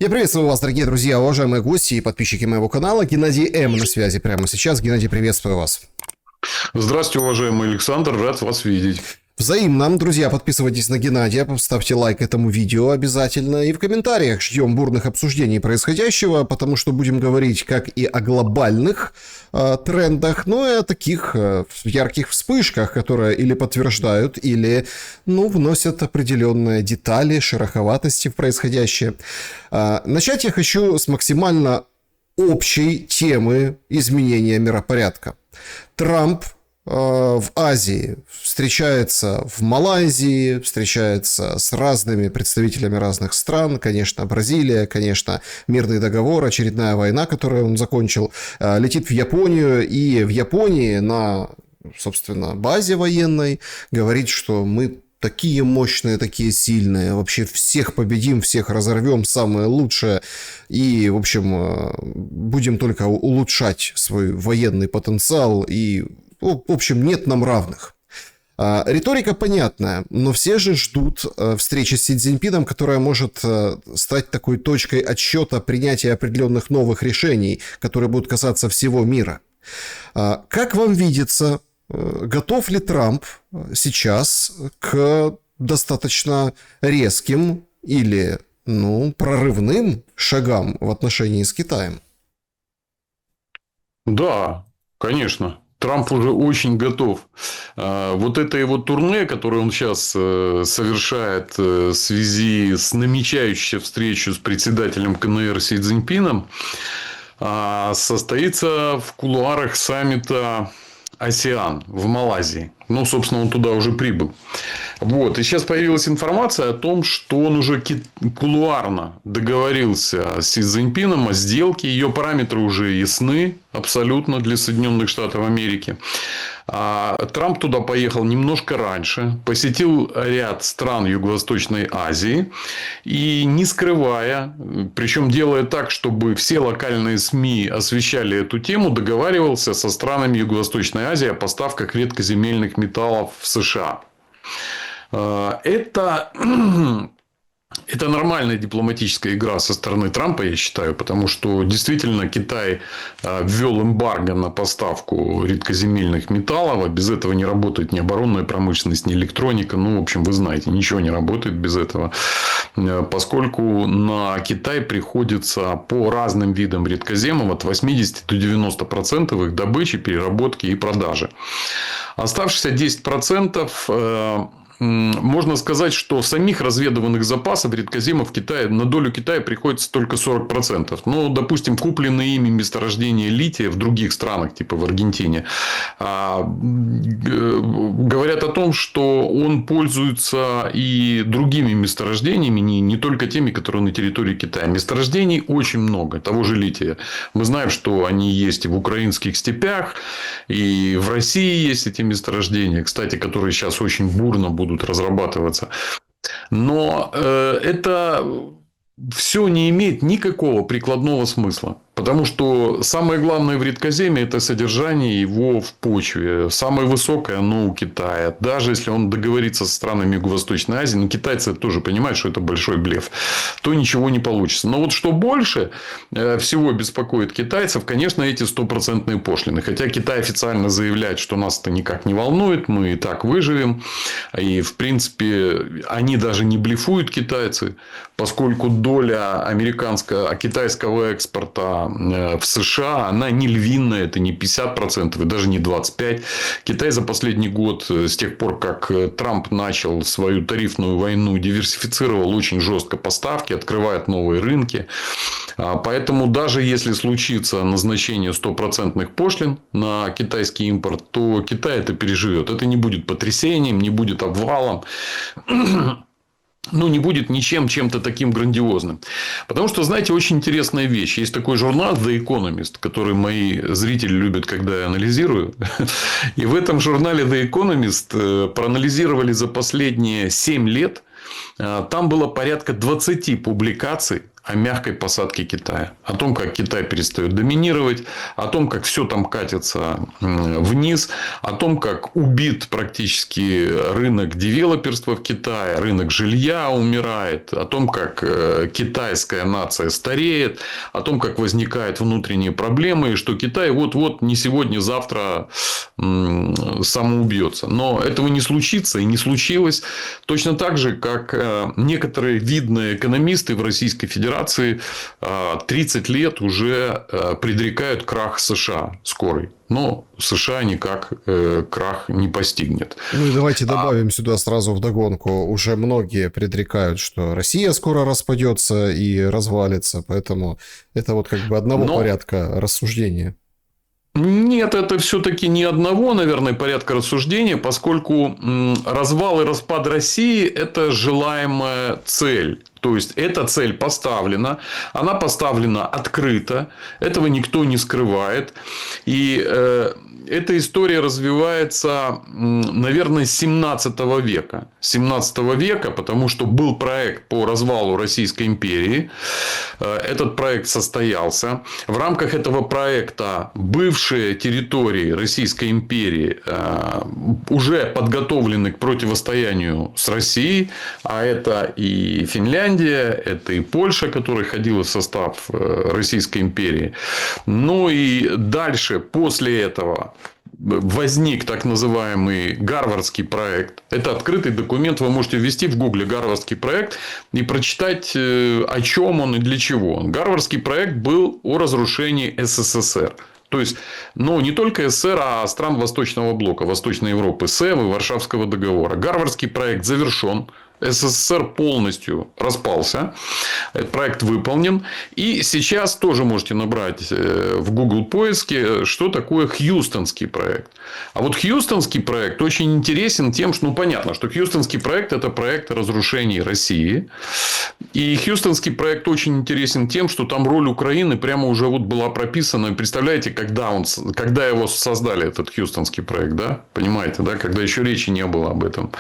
Я приветствую вас, дорогие друзья, уважаемые гости и подписчики моего канала. Геннадий М. на связи прямо сейчас. Геннадий, приветствую вас. Здравствуйте, уважаемый Александр, рад вас видеть. Взаимно. Друзья, подписывайтесь на Геннадия, ставьте лайк этому видео обязательно. И в комментариях ждем бурных обсуждений происходящего, потому что будем говорить как и о глобальных трендах, но и о таких ярких вспышках, которые или подтверждают, или вносят определенные детали, шероховатости в происходящее. Начать я хочу с максимально общей темы изменения миропорядка. Трамп в Азии встречается в Малайзии, встречается с разными представителями разных стран, конечно, Бразилия, конечно, мирный договор, очередная война, которую он закончил, летит в Японию, и в Японии на, собственно, базе военной говорит, что мы такие мощные, такие сильные, вообще всех победим, всех разорвем, самое лучшее, и, в общем, будем только улучшать свой военный потенциал, и в общем, нет нам равных. Риторика понятная, но все же ждут встречи с Си Цзиньпином, которая может стать такой точкой отсчета принятия определенных новых решений, которые будут касаться всего мира. Как вам видится, готов ли Трамп сейчас к достаточно резким или, прорывным шагам в отношении с Китаем? Да, конечно. Трамп уже очень готов. Вот это его турне, которое он сейчас совершает в связи с намечающейся встречей с председателем КНР Си Цзиньпином, состоится в кулуарах саммита АСЕАН в Малайзии. Собственно, он туда уже прибыл. И сейчас появилась информация о том, что он уже кулуарно договорился с Си Цзиньпином о сделке. Ее параметры уже ясны абсолютно для Соединенных Штатов Америки. Трамп туда поехал немножко раньше, посетил ряд стран Юго-Восточной Азии и, не скрывая, причем делая так, чтобы все локальные СМИ освещали эту тему, договаривался со странами Юго-Восточной Азии о поставках редкоземельных металлов в США. Это нормальная дипломатическая игра со стороны Трампа, я считаю, потому что действительно Китай ввел эмбарго на поставку редкоземельных металлов, а без этого не работает ни оборонная промышленность, ни электроника. В общем, вы знаете, ничего не работает без этого, поскольку на Китай приходится по разным видам редкоземов от 80 до 90% их добычи, переработки и продажи. Оставшиеся 10%... Можно сказать, что самих разведыванных запасов редкоземов в Китае, на долю Китая приходится только 40%. Допустим, купленные ими месторождения лития в других странах, типа в Аргентине, говорят о том, что он пользуется и другими месторождениями, не только теми, которые на территории Китая. Месторождений очень много, того же лития. Мы знаем, что они есть и в украинских степях, и в России есть эти месторождения, кстати, которые сейчас очень бурно будут разрабатываться. Но это все не имеет никакого прикладного смысла. Потому что самое главное в редкоземе – это содержание его в почве. Самое высокое оно у Китая. Даже если он договорится со странами Юго-Восточной Азии, китайцы тоже понимают, что это большой блеф, то ничего не получится. Но что больше всего беспокоит китайцев, конечно, эти 100% пошлины. Хотя Китай официально заявляет, что нас это никак не волнует, мы и так выживем. И, в принципе, они даже не блефуют, китайцы, поскольку доля китайского экспорта в США, она не львиная, это не 50% и даже не 25%. Китай за последний год, с тех пор, как Трамп начал свою тарифную войну, диверсифицировал очень жестко поставки, открывает новые рынки. Поэтому, даже если случится назначение 100% пошлин на китайский импорт, то Китай это переживет. Это не будет потрясением, не будет обвалом. Не будет ничем чем-то таким грандиозным. Потому что, знаете, очень интересная вещь. Есть такой журнал The Economist, который мои зрители любят, когда я анализирую. И в этом журнале The Economist проанализировали за последние 7 лет. Там было порядка 20 публикаций о мягкой посадке Китая. О том, как Китай перестает доминировать. О том, как все там катится вниз. О том, как убит практически рынок девелоперства в Китае. Рынок жилья умирает. О том, как китайская нация стареет. О том, как возникают внутренние проблемы. И что Китай вот-вот не сегодня-завтра самоубьется. Но этого не случится и не случилось. Точно так же, как некоторые видные экономисты в Российской Федерации 30 лет уже предрекают крах США скорый. Но США никак крах не постигнет. Ну и давайте добавим сюда сразу вдогонку. Уже многие предрекают, что Россия скоро распадется и развалится. Поэтому это вот как бы одного порядка рассуждения. Нет, это все-таки не одного, наверное, порядка рассуждения, поскольку развал и распад России – это желаемая цель. То есть, эта цель поставлена, она поставлена открыто, этого никто не скрывает. И эта история развивается, наверное, с 17 века. 17 века, потому что был проект по развалу Российской империи. Этот проект состоялся. В рамках этого проекта бывшие территории Российской империи уже подготовлены к противостоянию с Россией. А это и Финляндия, это и Польша, которая ходила в состав Российской империи. Ну и дальше, после этого, возник так называемый Гарвардский проект. Это открытый документ. Вы можете ввести в Гугле Гарвардский проект и прочитать, о чем он и для чего. Гарвардский проект был о разрушении СССР. То есть, не только СССР, а стран Восточного блока, Восточной Европы, СЭВ и Варшавского договора. Гарвардский проект завершен. СССР полностью распался. Этот проект выполнен. И сейчас тоже можете набрать в Google поиске, что такое Хьюстонский проект. А вот Хьюстонский проект очень интересен тем, что понятно, что Хьюстонский проект – это проект разрушения России. И Хьюстонский проект очень интересен тем, что там роль Украины прямо уже была прописана. Представляете, когда его создали, этот Хьюстонский проект, да? Понимаете, да? Когда еще речи не было об этом.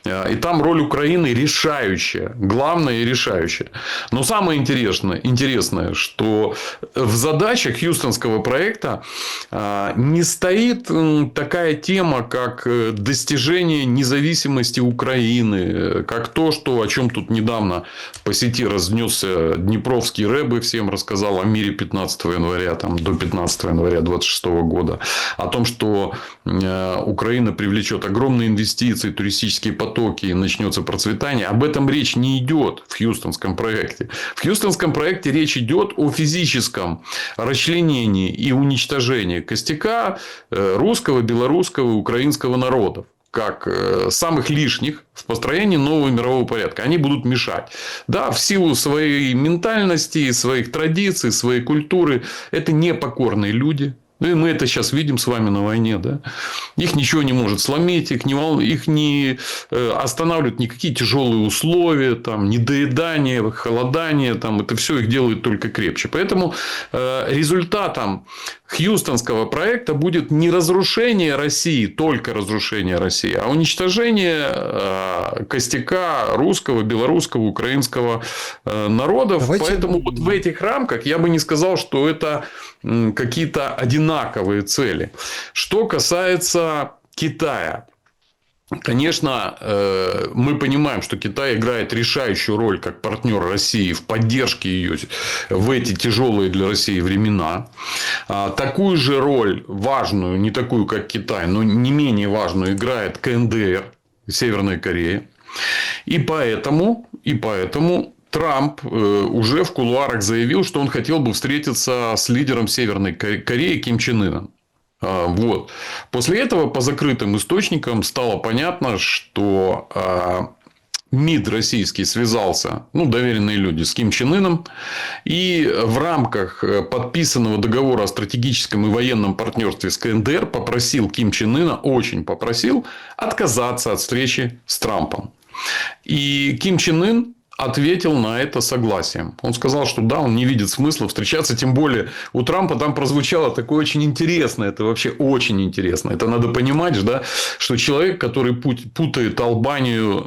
И там роль Украины решающая. Главное и решающая. Но самое интересное, что в задачах Хьюстонского проекта не стоит такая тема, как достижение независимости Украины, как то, о чем тут недавно по сети разнесся Днепровский рэб и всем рассказал о мире 15 января до 15 января 26 года. О том, что Украина привлечет огромные инвестиции, туристические потоки и начнется процветание. Об этом речь не идет в Хьюстонском проекте. В Хьюстонском проекте речь идет о физическом расчленении и уничтожении костяка русского, белорусского и украинского народов. Как самых лишних в построении нового мирового порядка. Они будут мешать. Да, в силу своей ментальности, своих традиций, своей культуры. Это непокорные люди. И мы это сейчас видим с вами на войне. Да? Их ничего не может сломить. Их не останавливают никакие тяжелые условия. Недоедание, холодание. Это все их делает только крепче. Поэтому результатом Хьюстонского проекта будет не разрушение России, только разрушение России, а уничтожение костяка русского, белорусского, украинского народов. Поэтому в этих рамках я бы не сказал, что это какие-то одинаковые цели. Что касается Китая. Конечно, мы понимаем, что Китай играет решающую роль как партнер России в поддержке ее в эти тяжелые для России времена. Такую же роль, важную, не такую, как Китай, но не менее важную, играет КНДР, Северная Корея. И поэтому Трамп уже в кулуарах заявил, что он хотел бы встретиться с лидером Северной Кореи Ким Чен Ыном. Вот. После этого по закрытым источникам стало понятно, что МИД российский связался, доверенные люди, с Ким Чен Ыном. И в рамках подписанного договора о стратегическом и военном партнерстве с КНДР попросил Ким Чен Ына, очень попросил, отказаться от встречи с Трампом. И Ким Чен Ын ответил на это согласием. Он сказал, что да, он не видит смысла встречаться. Тем более, у Трампа там прозвучало такое очень интересное. Это вообще очень интересно. Это надо понимать, да, что человек, который путает Албанию,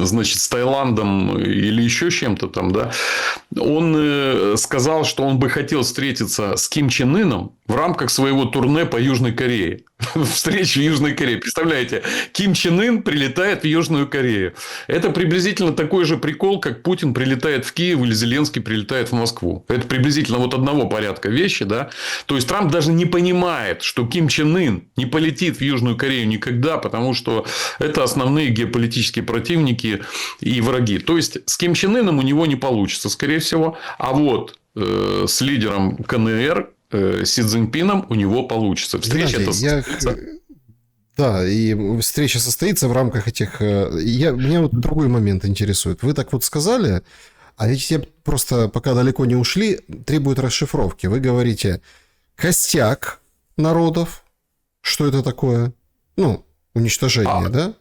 значит, с Таиландом или еще чем-то там, да, он сказал, что он бы хотел встретиться с Ким Чен Ыном в рамках своего турне по Южной Корее. Встреча в Южной Корее. Представляете, Ким Чен Ын прилетает в Южную Корею. Это приблизительно такой же прикол, как Путин прилетает в Киев или Зеленский прилетает в Москву. Это приблизительно вот одного порядка вещи. Да? То есть, Трамп даже не понимает, что Ким Чен Ын не полетит в Южную Корею никогда, потому что это основные геополитические противники и враги. То есть, с Ким Чен Ыном у него не получится, скорее всего. А вот с лидером КНР Си Цзиньпином у него получится. Встреча это состоится. Да, и встреча состоится в рамках этих... Меня вот другой момент интересует. Вы так вот сказали, а ведь я просто, пока далеко не ушли, требует расшифровки. Вы говорите костяк народов. Что это такое? Ну, уничтожение, да?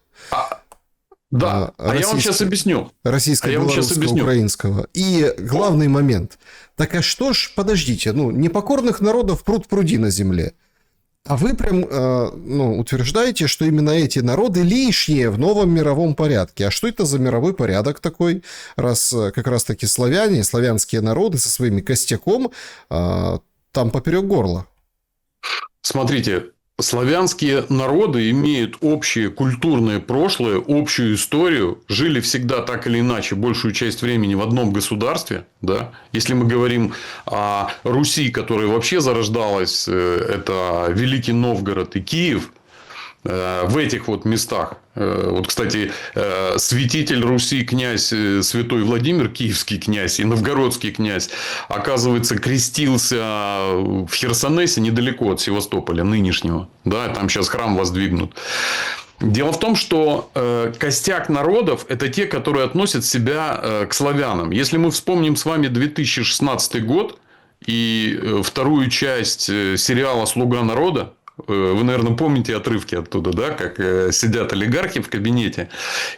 Да, я вам сейчас объясню. Российско-белорусского, украинского. И главный момент. Так а что ж, подождите, непокорных народов пруд-пруди на земле. А вы прям утверждаете, что именно эти народы лишние в новом мировом порядке. А что это за мировой порядок такой, раз как раз-таки славянские народы со своими костяком там поперек горла? Смотрите, славянские народы имеют общее культурное прошлое, общую историю, жили всегда так или иначе большую часть времени в одном государстве. Да? Если мы говорим о Руси, которая вообще зарождалась, это Великий Новгород и Киев, в этих вот местах. Вот, кстати, святитель Руси, князь святой Владимир, киевский князь и новгородский князь, оказывается, крестился в Херсонесе, недалеко от Севастополя нынешнего. Да, там сейчас храм воздвигнут. Дело в том, что костяк народов – это те, которые относят себя к славянам. Если мы вспомним с вами 2016 год и вторую часть сериала «Слуга народа», вы, наверное, помните отрывки оттуда, да, как сидят олигархи в кабинете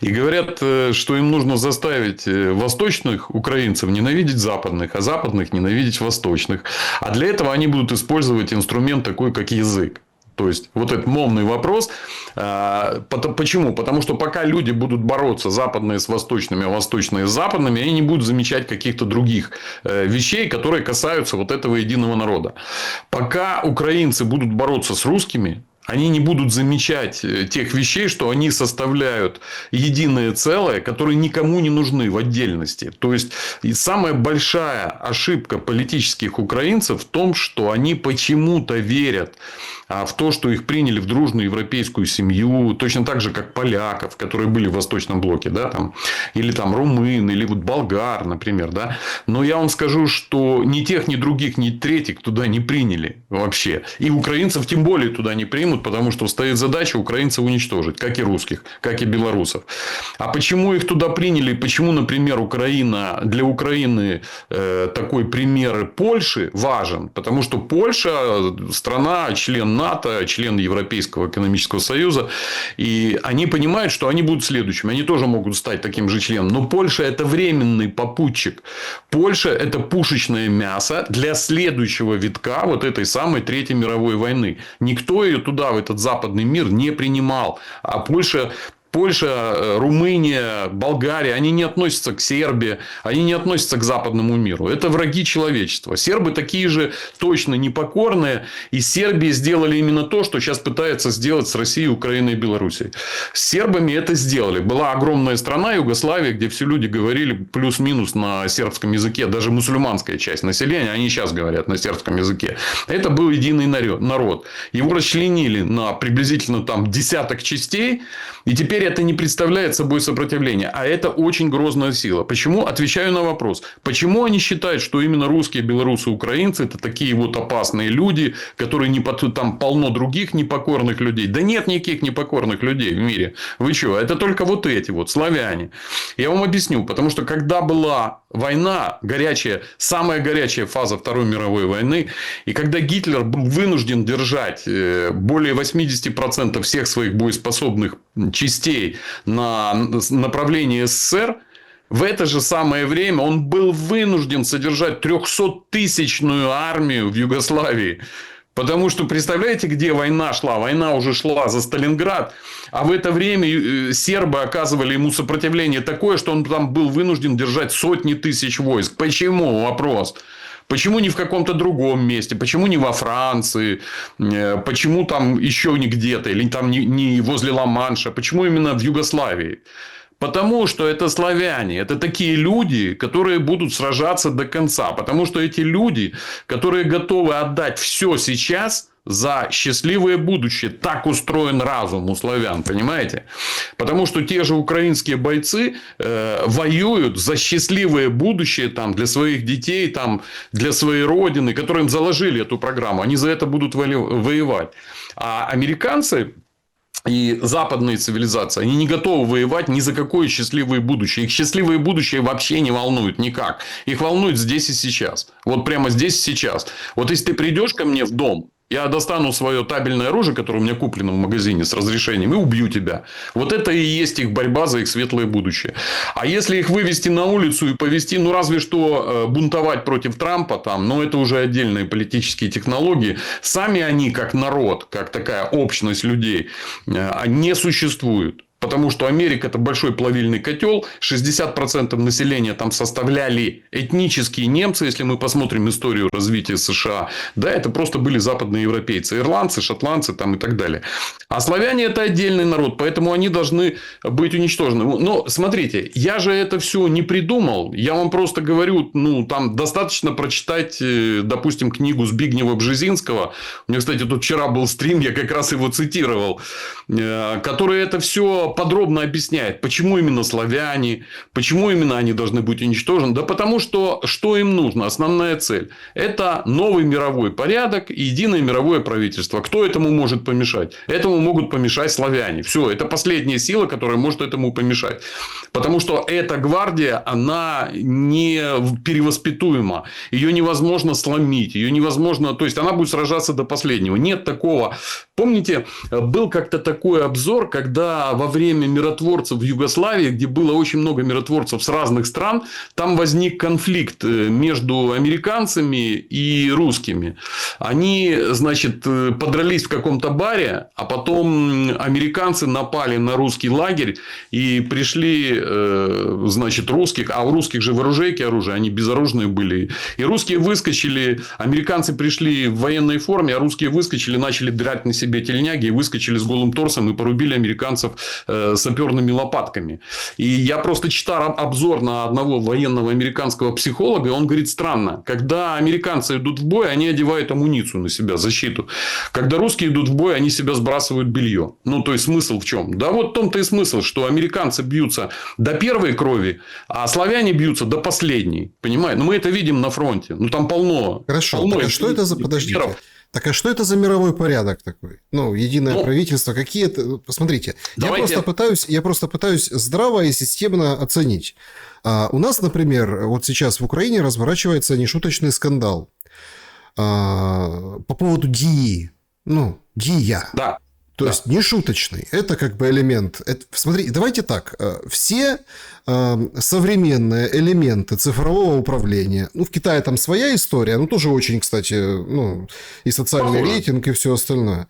и говорят, что им нужно заставить восточных украинцев ненавидеть западных, а западных ненавидеть восточных. А для этого они будут использовать инструмент такой, как язык. То есть, вот этот мовный вопрос. Почему? Потому что пока люди будут бороться западные с восточными, а восточные с западными, они не будут замечать каких-то других вещей, которые касаются вот этого единого народа. Пока украинцы будут бороться с русскими, они не будут замечать тех вещей, что они составляют единое целое, которые никому не нужны в отдельности. То есть, самая большая ошибка политических украинцев в том, что они почему-то верят в то, что их приняли в дружную европейскую семью, точно так же, как поляков, которые были в Восточном блоке, да, там, или там румын, или вот болгар, например. Да. Но я вам скажу, что ни тех, ни других, ни третьих туда не приняли вообще. И украинцев тем более туда не примут, потому что стоит задача украинцев уничтожить, как и русских, как и белорусов. А почему их туда приняли? Почему, например, для Украины такой пример Польши важен? Потому что Польша страна, член НАТО, член Европейского экономического союза. И они понимают, что они будут следующими. Они тоже могут стать таким же членом. Но Польша – это временный попутчик. Польша – это пушечное мясо для следующего витка вот этой самой Третьей мировой войны. Никто ее туда, в этот западный мир, не принимал. А Польша, Румыния, Болгария, они не относятся к Сербии, они не относятся к западному миру. Это враги человечества. Сербы такие же точно непокорные. И Сербии сделали именно то, что сейчас пытаются сделать с Россией, Украиной и Белоруссией. С сербами это сделали. Была огромная страна Югославия, где все люди говорили плюс-минус на сербском языке. Даже мусульманская часть населения, они сейчас говорят на сербском языке. Это был единый народ. Его расчленили на приблизительно там десяток частей. И теперь это не представляет собой сопротивление. А это очень грозная сила. Почему? Отвечаю на вопрос. Почему они считают, что именно русские, белорусы, украинцы – это такие вот опасные люди, которые там полно других непокорных людей? Да нет никаких непокорных людей в мире. Вы что? Это только вот эти вот славяне. Я вам объясню. Потому что когда была война, самая горячая фаза Второй мировой войны, и когда Гитлер был вынужден держать более 80% всех своих боеспособных частей на направлении СССР, В это же самое время он был вынужден содержать 300-тысячную армию в Югославии. Потому что, представляете, где война шла? Война уже шла за Сталинград. А в это время сербы оказывали ему сопротивление такое, что он там был вынужден держать сотни тысяч войск. Почему? Вопрос. Почему не в каком-то другом месте? Почему не во Франции? Почему там еще не где-то? Или там не возле Ла-Манша? Почему именно в Югославии? Потому что это славяне, это такие люди, которые будут сражаться до конца. Потому что эти люди, которые готовы отдать все сейчас за счастливое будущее. Так устроен разум у славян, понимаете? Потому что те же украинские бойцы воюют за счастливое будущее там, для своих детей, там, для своей родины, которые им заложили эту программу. Они за это будут воевать. А американцы... И западные цивилизации, они не готовы воевать ни за какое счастливое будущее. Их счастливое будущее вообще не волнует никак. Их волнует здесь и сейчас. Вот прямо здесь и сейчас. Вот если ты придешь ко мне в дом, я достану свое табельное оружие, которое у меня куплено в магазине с разрешением, и убью тебя. Вот это и есть их борьба за их светлое будущее. А если их вывести на улицу и повести, ну, разве что бунтовать против Трампа, там, но это уже отдельные политические технологии. Сами они, как народ, как такая общность людей, не существуют. Потому что Америка – это большой плавильный котел. 60% населения там составляли этнические немцы. Если мы посмотрим историю развития США. Да, это просто были западные европейцы. Ирландцы, шотландцы там и так далее. А славяне – это отдельный народ. Поэтому они должны быть уничтожены. Но смотрите, я же это все не придумал. Я вам просто говорю, ну, там достаточно прочитать, допустим, книгу Збигнева Бжезинского. У меня, кстати, тут вчера был стрим, я как раз его цитировал. Который это все подробно объясняет, почему именно славяне, почему именно они должны быть уничтожены. Да потому что им нужно? Основная цель – это новый мировой порядок и единое мировое правительство. Кто этому может помешать? Этому могут помешать славяне. Все, это последняя сила, которая может этому помешать. Потому что эта гвардия, она не перевоспитуема. Ее невозможно сломить. Ее невозможно... То есть, она будет сражаться до последнего. Нет такого... Помните, был как-то такой обзор, когда во время миротворцев в Югославии, где было очень много миротворцев с разных стран, там возник конфликт между американцами и русскими. Они, значит, подрались в каком-то баре, а потом американцы напали на русский лагерь и пришли, значит, русских, а у русских же в оружейке оружие, они безоружные были. И русские выскочили, американцы пришли в военной форме, а русские выскочили, начали драть на себе тельняги и выскочили с голым торсом и порубили американцев саперными лопатками. И я просто читал обзор на одного военного американского психолога, и он говорит, странно, когда американцы идут в бой, они одевают амуницию на себя, защиту. Когда русские идут в бой, они себя сбрасывают белье. Ну, то есть, смысл в чем? Да вот в том-то и смысл, что американцы бьются до первой крови, а славяне бьются до последней. Понимаете? Ну, мы это видим на фронте. Ну, там полно. Хорошо, полно так а что это за... Подождите. Так а что это за мировой порядок такой? Ну, единое правительство, какие это... Посмотрите, я просто пытаюсь здраво и системно оценить. У нас, например, вот сейчас в Украине разворачивается нешуточный скандал по поводу ДИИ. Ну, ДИЯ. Да. То есть, нешуточный. Это как бы элемент. Смотри, давайте так. Все современные элементы цифрового управления. Ну, в Китае там своя история. Ну, тоже очень, кстати, ну, и социальный рейтинг, и все остальное.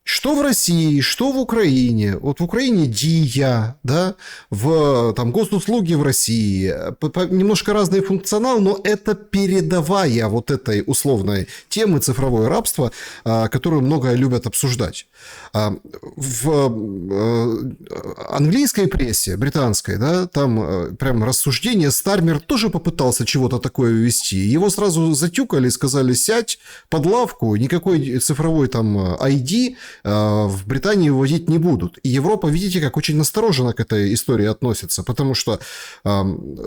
Что в России, что в Украине. Вот в Украине ДИЯ, да, в там, госуслуги в России. Немножко разный функционал, но это передовая вот этой условной темы цифровое рабство, которую много любят обсуждать. В английской прессе, британской, да, там прям рассуждение, Стармер тоже попытался чего-то такое ввести. Его сразу затюкали, сказали, сядь под лавку, никакой цифровой там ID в Британии вводить не будут. И Европа, видите, как очень настороженно к этой истории относится, потому что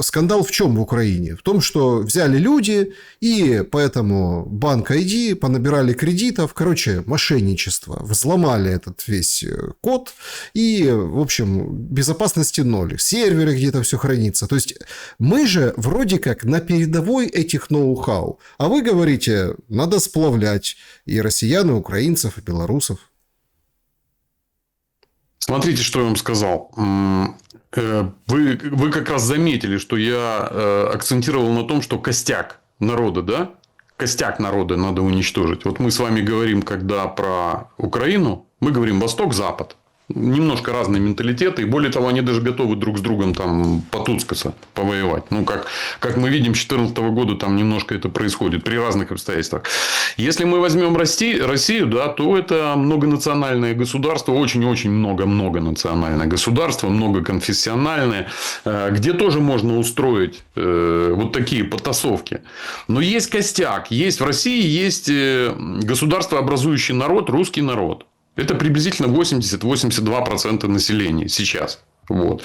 скандал в чем в Украине? В том, что взяли люди, и поэтому банк ID понабирали кредитов, короче, мошенничество, взломали этот весь код, и, в общем, безопасности ноль. В сервере где-то все хранится. То есть, мы же вроде как на передовой этих ноу-хау. А вы говорите, надо сплавлять и россиян, и украинцев, и белорусов. Смотрите, что я вам сказал. Вы как раз заметили, что я акцентировал на том, что костяк народа, да? Костяк народа надо уничтожить. Вот мы с вами говорим, когда про Украину, мы говорим Восток-Запад. Немножко разные менталитеты. И более того, они даже готовы друг с другом там потускаться, повоевать. Ну, как мы видим, с 2014 года там немножко это происходит при разных обстоятельствах. Если мы возьмем Россию, да, то это многонациональное государство. Очень-очень многонациональное государство. Многоконфессиональное. Где тоже можно устроить вот такие потасовки. Но есть костяк. Есть в России есть государствообразующий народ, русский народ. Это приблизительно 80-82% населения сейчас. Вот.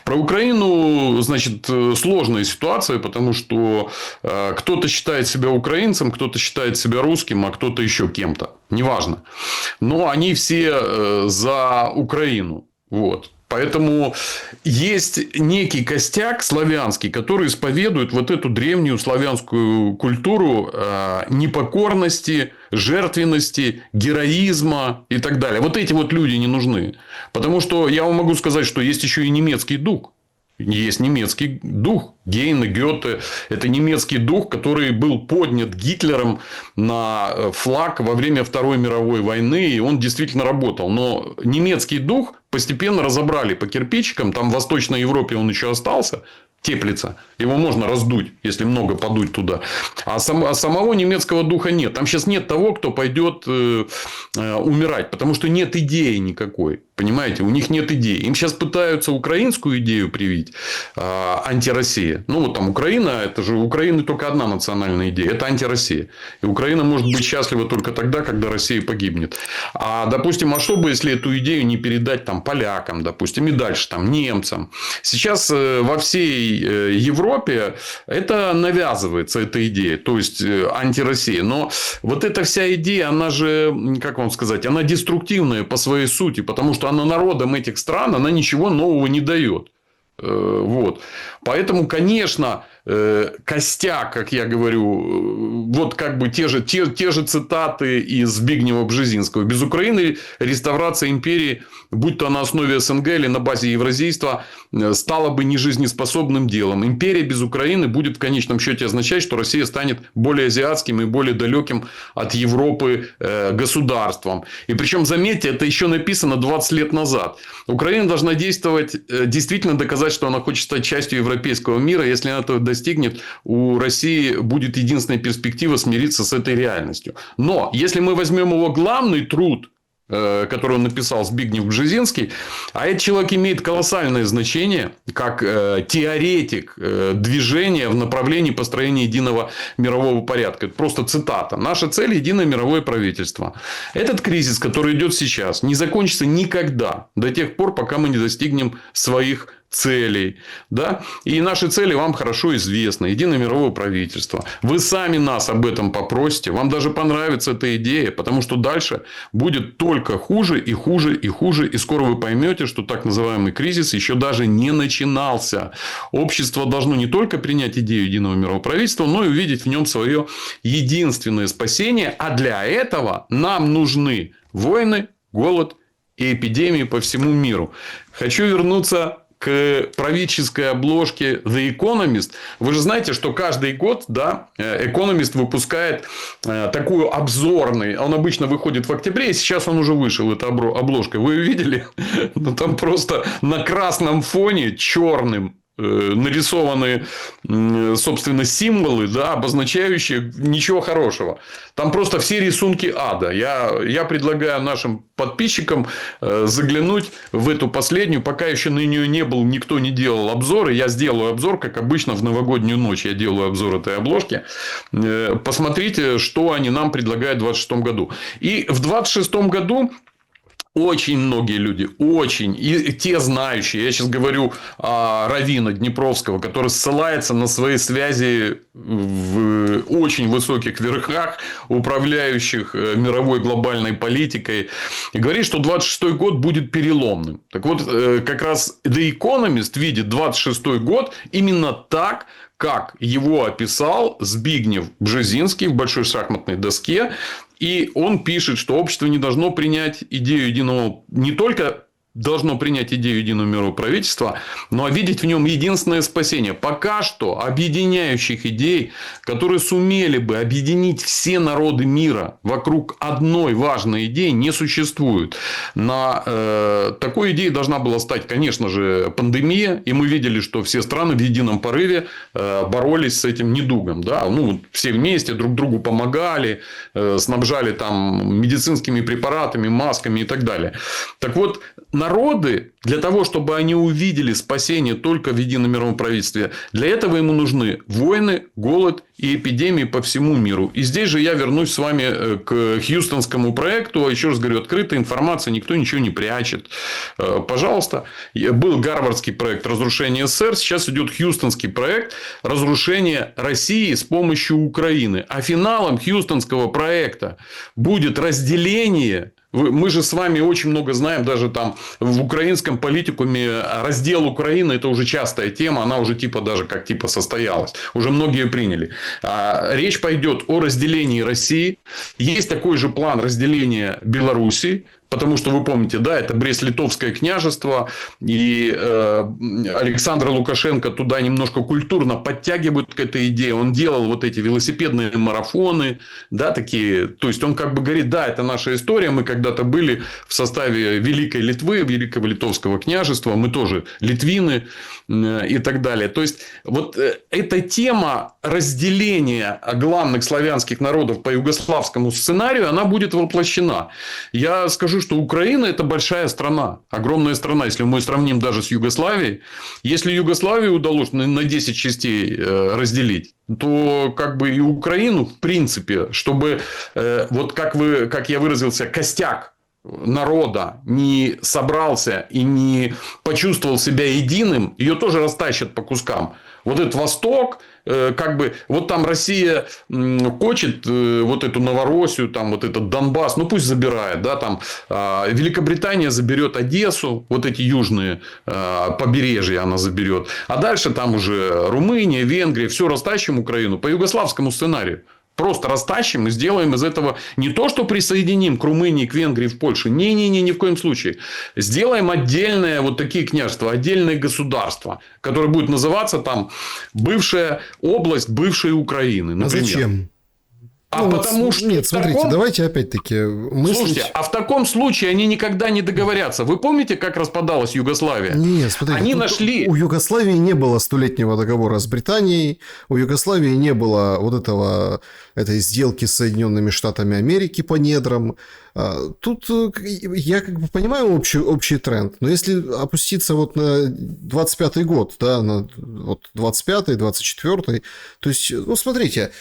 Про Украину, значит, сложная ситуация, потому что кто-то считает себя украинцем, кто-то считает себя русским, а кто-то еще кем-то. Неважно. Но они все за Украину. Вот. Поэтому есть некий костяк славянский, который исповедует вот эту древнюю славянскую культуру непокорности, жертвенности, героизма и так далее. Вот эти вот люди не нужны. Потому что я вам могу сказать, что есть еще и немецкий дух. Есть немецкий дух. Гейне, Гёте. Это немецкий дух, который был поднят Гитлером на флаг во время Второй мировой войны. И он действительно работал. Но немецкий дух постепенно разобрали по кирпичикам. Там в Восточной Европе он еще остался. Теплится. Его можно раздуть, если много подуть туда. А самого немецкого духа нет. Там сейчас нет того, кто пойдет умирать. Потому что нет идеи никакой. Понимаете? У них нет идеи. Им сейчас пытаются украинскую идею привить. Антироссия. Ну, вот там Украина. Это же у Украины только одна национальная идея. Это антироссия. И Украина может быть счастлива только тогда, когда Россия погибнет. А, допустим, а что бы, если эту идею не передать там полякам, допустим, и дальше там немцам? Сейчас во всей Европе это навязывается, эта идея. То есть, антироссия. Но вот эта вся идея, она же, как вам сказать, она деструктивная по своей сути. Потому что она народам этих стран, она ничего нового не дает. Вот. Поэтому, конечно, костяк, как я говорю, вот как бы те же цитаты из Збигнева Бжезинского. Без Украины реставрация империи, будь то на основе СНГ или на базе евразийства, стала бы нежизнеспособным делом. Империя без Украины будет в конечном счете означать, что Россия станет более азиатским и более далеким от Европы государством. И причем, заметьте, это еще написано 20 лет назад. Украина должна действовать, действительно доказать, что она хочет стать частью европейского мира. Если она этого достигнет, у России будет единственная перспектива смириться с этой реальностью. Но если мы возьмем его главный труд, который он написал, Збигнев Бжезинский, а этот человек имеет колоссальное значение как теоретик движения в направлении построения единого мирового порядка. Это просто цитата. Наша цель – единое мировое правительство. Этот кризис, который идет сейчас, не закончится никогда до тех пор, пока мы не достигнем своих целей. Да? И наши цели вам хорошо известны. Единое мировое правительство. Вы сами нас об этом попросите. Вам даже понравится эта идея. Потому что дальше будет только хуже и хуже и хуже. И скоро вы поймете, что так называемый кризис еще даже не начинался. Общество должно не только принять идею единого мирового правительства, но и увидеть в нем свое единственное спасение. А для этого нам нужны войны, голод и эпидемии по всему миру. Хочу вернуться к правительской обложке The Economist. Вы же знаете, что каждый год, да, Economist выпускает такую обзорный. Он обычно выходит в октябре, и сейчас он уже вышел, эта обложка. Вы ее видели? Ну, там просто на красном фоне черным нарисованы, собственно, символы, да, обозначающие ничего хорошего. Там просто все рисунки ада. Я предлагаю нашим подписчикам заглянуть в эту последнюю. Пока еще на нее не был, никто не делал обзоры. Я сделаю обзор, как обычно, в новогоднюю ночь. Я делаю обзор этой обложки. Посмотрите, что они нам предлагают в 2026 году. И в 2026 году очень многие люди, очень, и те знающие, я сейчас говорю о Равина Днепровского, который ссылается на свои связи в очень высоких верхах, управляющих мировой глобальной политикой, и говорит, что 26-й год будет переломным. Так вот, как раз The Economist видит 26-й год именно так, как его описал Збигнев Бжезинский в большой шахматной доске. И он пишет, что общество не должно принять идею единого не только должно принять идею единого мирового правительства, но видеть в нем единственное спасение. Пока что объединяющих идей, которые сумели бы объединить все народы мира вокруг одной важной идеи, не существует. На такой идеей должна была стать, конечно же, пандемия. И мы видели, что все страны в едином порыве боролись с этим недугом. Да? Ну, все вместе друг другу помогали, снабжали там медицинскими препаратами, масками и так далее. Так вот, народы, для того, чтобы они увидели спасение только в едином мировом правительстве, для этого ему нужны войны, голод и эпидемии по всему миру. И здесь же я вернусь с вами к Хьюстонскому проекту. Еще раз говорю, открытая информация, никто ничего не прячет. Пожалуйста. Был Гарвардский проект разрушения СССР, сейчас идет Хьюстонский проект разрушения России с помощью Украины. А финалом Хьюстонского проекта будет разделение. Мы же с вами очень много знаем, даже там в украинском политикуме раздел Украины, это уже частая тема, она уже даже как состоялась. Уже многие приняли. Речь пойдет о разделении России. Есть такой же план разделения Белоруссии. Потому что вы помните, да, это Брест-Литовское княжество, и Александр Лукашенко туда немножко культурно подтягивает к этой идее. Он делал вот эти велосипедные марафоны, да, такие. То есть, он как бы говорит, да, это наша история, мы когда-то были в составе Великой Литвы, Великого Литовского княжества, мы тоже литвины и так далее. То есть, вот эта тема разделения главных славянских народов по югославскому сценарию, она будет воплощена. Я скажу, что Украина – это большая страна, огромная страна. Если мы сравним даже с Югославией, если Югославию удалось на 10 частей разделить, то как бы и Украину, в принципе, чтобы вот как я выразился, костяк народа не собрался и не почувствовал себя единым, ее тоже растащат по кускам. Вот этот Восток, как бы, вот там Россия хочет вот эту Новороссию, там вот этот Донбасс, ну пусть забирает, да, там Великобритания заберет Одессу, вот эти южные побережья она заберет, а дальше там уже Румыния, Венгрия, все растащим Украину по югославскому сценарию. Просто растащим и сделаем из этого не то, что присоединим к Румынии, к Венгрии, в Польшу. Не-не-не, ни в коем случае. Сделаем отдельные вот такие княжества, отдельные государства, которые будут называться там бывшая область бывшей Украины, например. А зачем? Потому что... Нет, смотрите, давайте опять-таки мыслить... Слушайте, а в таком случае они никогда не договорятся. Вы помните, как распадалась Югославия? Нет, смотрите, они нашли... У Югославии не было столетнего договора с Британией, у Югославии не было вот этой сделки с Соединенными Штатами Америки по недрам. Тут я как бы понимаю общий тренд, но если опуститься вот на 25-й год, да, на вот 25-й, 24-й, то есть, ну, смотрите...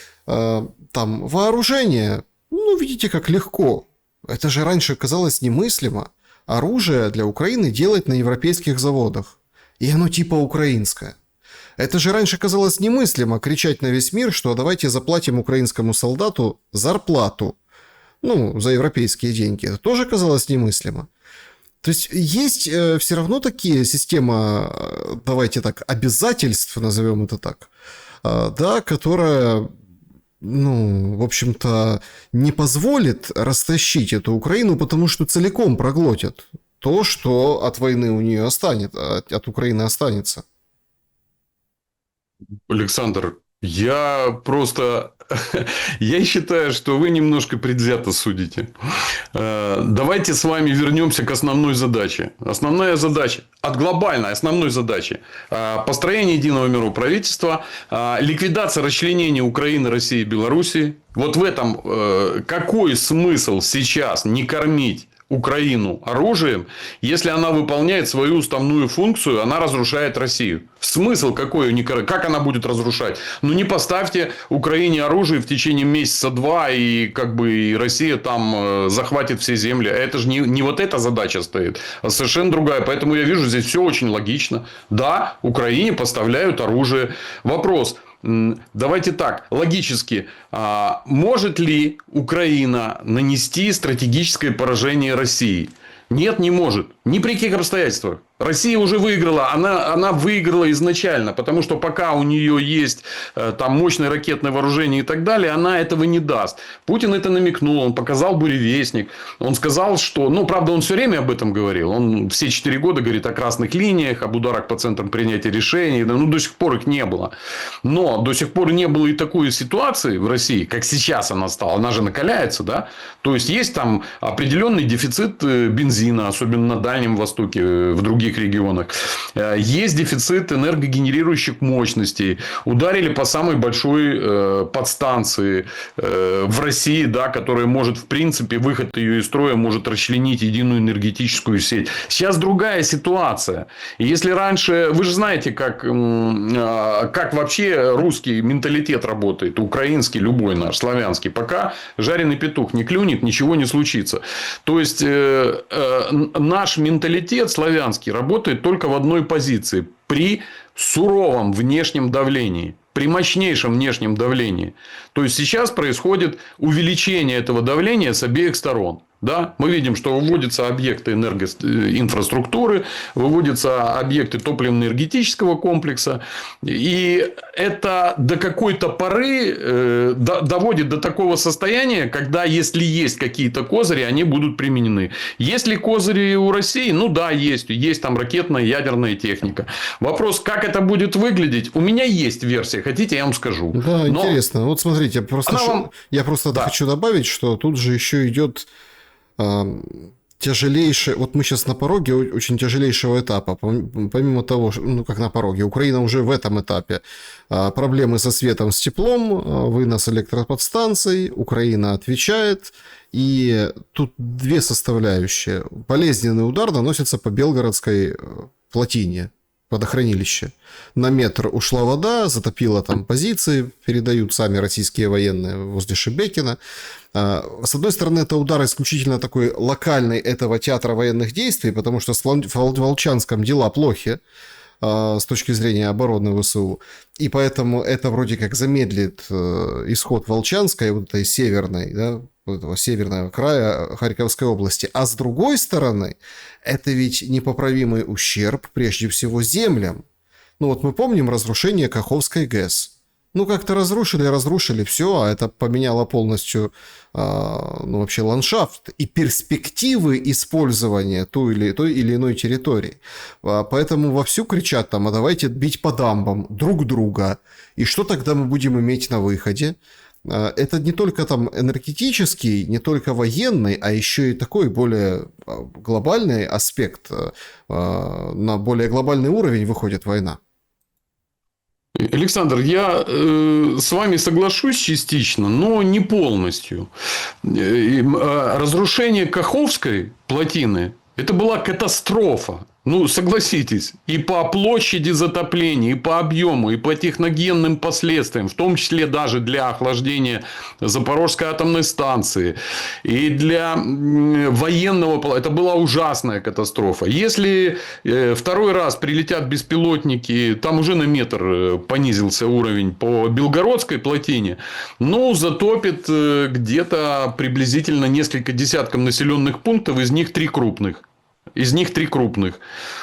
Там вооружение, ну, видите, как легко. Это же раньше казалось немыслимо. Оружие для Украины делать на европейских заводах. И оно типа украинское. Это же раньше казалось немыслимо кричать на весь мир, что давайте заплатим украинскому солдату зарплату. Ну, за европейские деньги. Это тоже казалось немыслимо. То есть, есть все равно такие системы, давайте так, обязательств, назовем это так, да, которая... ну, в общем-то, не позволит растащить эту Украину, потому что целиком проглотит то, что от войны у нее останется, от Украины останется. Александр, я просто... Я считаю, что вы немножко предвзято судите. Давайте с вами вернемся к основной задаче. Основная задача, от глобальной основной задачи. Построение единого мирового правительства, ликвидация расчленения Украины, России и Белоруссии. Вот в этом какой смысл сейчас не кормить Украину оружием, если она выполняет свою уставную функцию, она разрушает Россию. Смысл какой? Как она будет разрушать? Ну, не поставьте Украине оружие в течение месяца-два, и как бы и Россия там захватит все земли. Это же не вот эта задача стоит, а совершенно другая. Поэтому я вижу, здесь все очень логично. Да, Украине поставляют оружие. Вопрос. Давайте так, логически, может ли Украина нанести стратегическое поражение России? Нет, не может. Ни при каких обстоятельствах. Россия уже выиграла. Она выиграла изначально. Потому что пока у нее есть там мощное ракетное вооружение и так далее, она этого не даст. Путин это намекнул. Он показал буревестник. Он сказал, что... Ну, правда, он все время об этом говорил. Он все 4 года говорит о красных линиях, об ударах по центрам принятия решений. Ну, до сих пор их не было. Но до сих пор не было и такой ситуации в России, как сейчас она стала. Она же накаляется, да? То есть, есть там определенный дефицит бензина, особенно на Дальнем Востоке, в других регионах. Есть дефицит энергогенерирующих мощностей. Ударили по самой большой подстанции в России, да, которая может, в принципе, выход ее из строя может расчленить единую энергетическую сеть. Сейчас другая ситуация. И если раньше... Вы же знаете, как вообще русский менталитет работает. Украинский, любой наш, славянский. Пока жареный петух не клюнет, ничего не случится. То есть, наш менталитет славянский работает только в одной позиции. При суровом внешнем давлении. При мощнейшем внешнем давлении. То есть, сейчас происходит увеличение этого давления с обеих сторон. Да? Мы видим, что выводятся объекты энергоинфраструктуры, выводятся объекты топливно-энергетического комплекса. И это до какой-то поры доводит до такого состояния, когда, если есть какие-то козыри, они будут применены. Есть ли козыри у России? Ну да, есть. Есть там ракетная, ядерная техника. Вопрос, как это будет выглядеть? У меня есть версия. Хотите, я вам скажу. Да, интересно. Вот смотрите, я просто Да. хочу добавить, что тут же еще идет тяжелейшее... Вот мы сейчас на пороге очень тяжелейшего этапа. Помимо того, ну как на пороге, Украина уже в этом этапе. Проблемы со светом, с теплом, вынос электроподстанций, Украина отвечает. И тут две составляющие. Болезненный удар наносится по Белгородской плотине, водохранилище. На метр ушла вода, затопила там позиции, передают сами российские военные возле Шебекина. С одной стороны, это удар исключительно такой локальный этого театра военных действий, потому что в Волчанском дела плохи с точки зрения обороны ВСУ. И поэтому это вроде как замедлит исход Волчанской, вот этой северной, да, вот этого северного края Харьковской области. А с другой стороны, это ведь непоправимый ущерб прежде всего землям. Ну вот мы помним разрушение Каховской ГЭС. Ну, как-то разрушили, все, а это поменяло полностью вообще ландшафт и перспективы использования той или иной территории. Поэтому вовсю кричат там, а давайте бить по дамбам друг друга. И что тогда мы будем иметь на выходе? Это не только там энергетический, не только военный, а еще и такой более глобальный аспект. На более глобальный уровень выходит война. Александр, я с вами соглашусь частично, но не полностью. Разрушение Каховской плотины – это была катастрофа. Ну, согласитесь, и по площади затопления, и по объему, и по техногенным последствиям, в том числе даже для охлаждения Запорожской атомной станции, и для военного... Это была ужасная катастрофа. Если второй раз прилетят беспилотники, там уже на метр понизился уровень по Белгородской плотине, ну, затопит где-то приблизительно несколько десятков населенных пунктов, из них 3 крупных.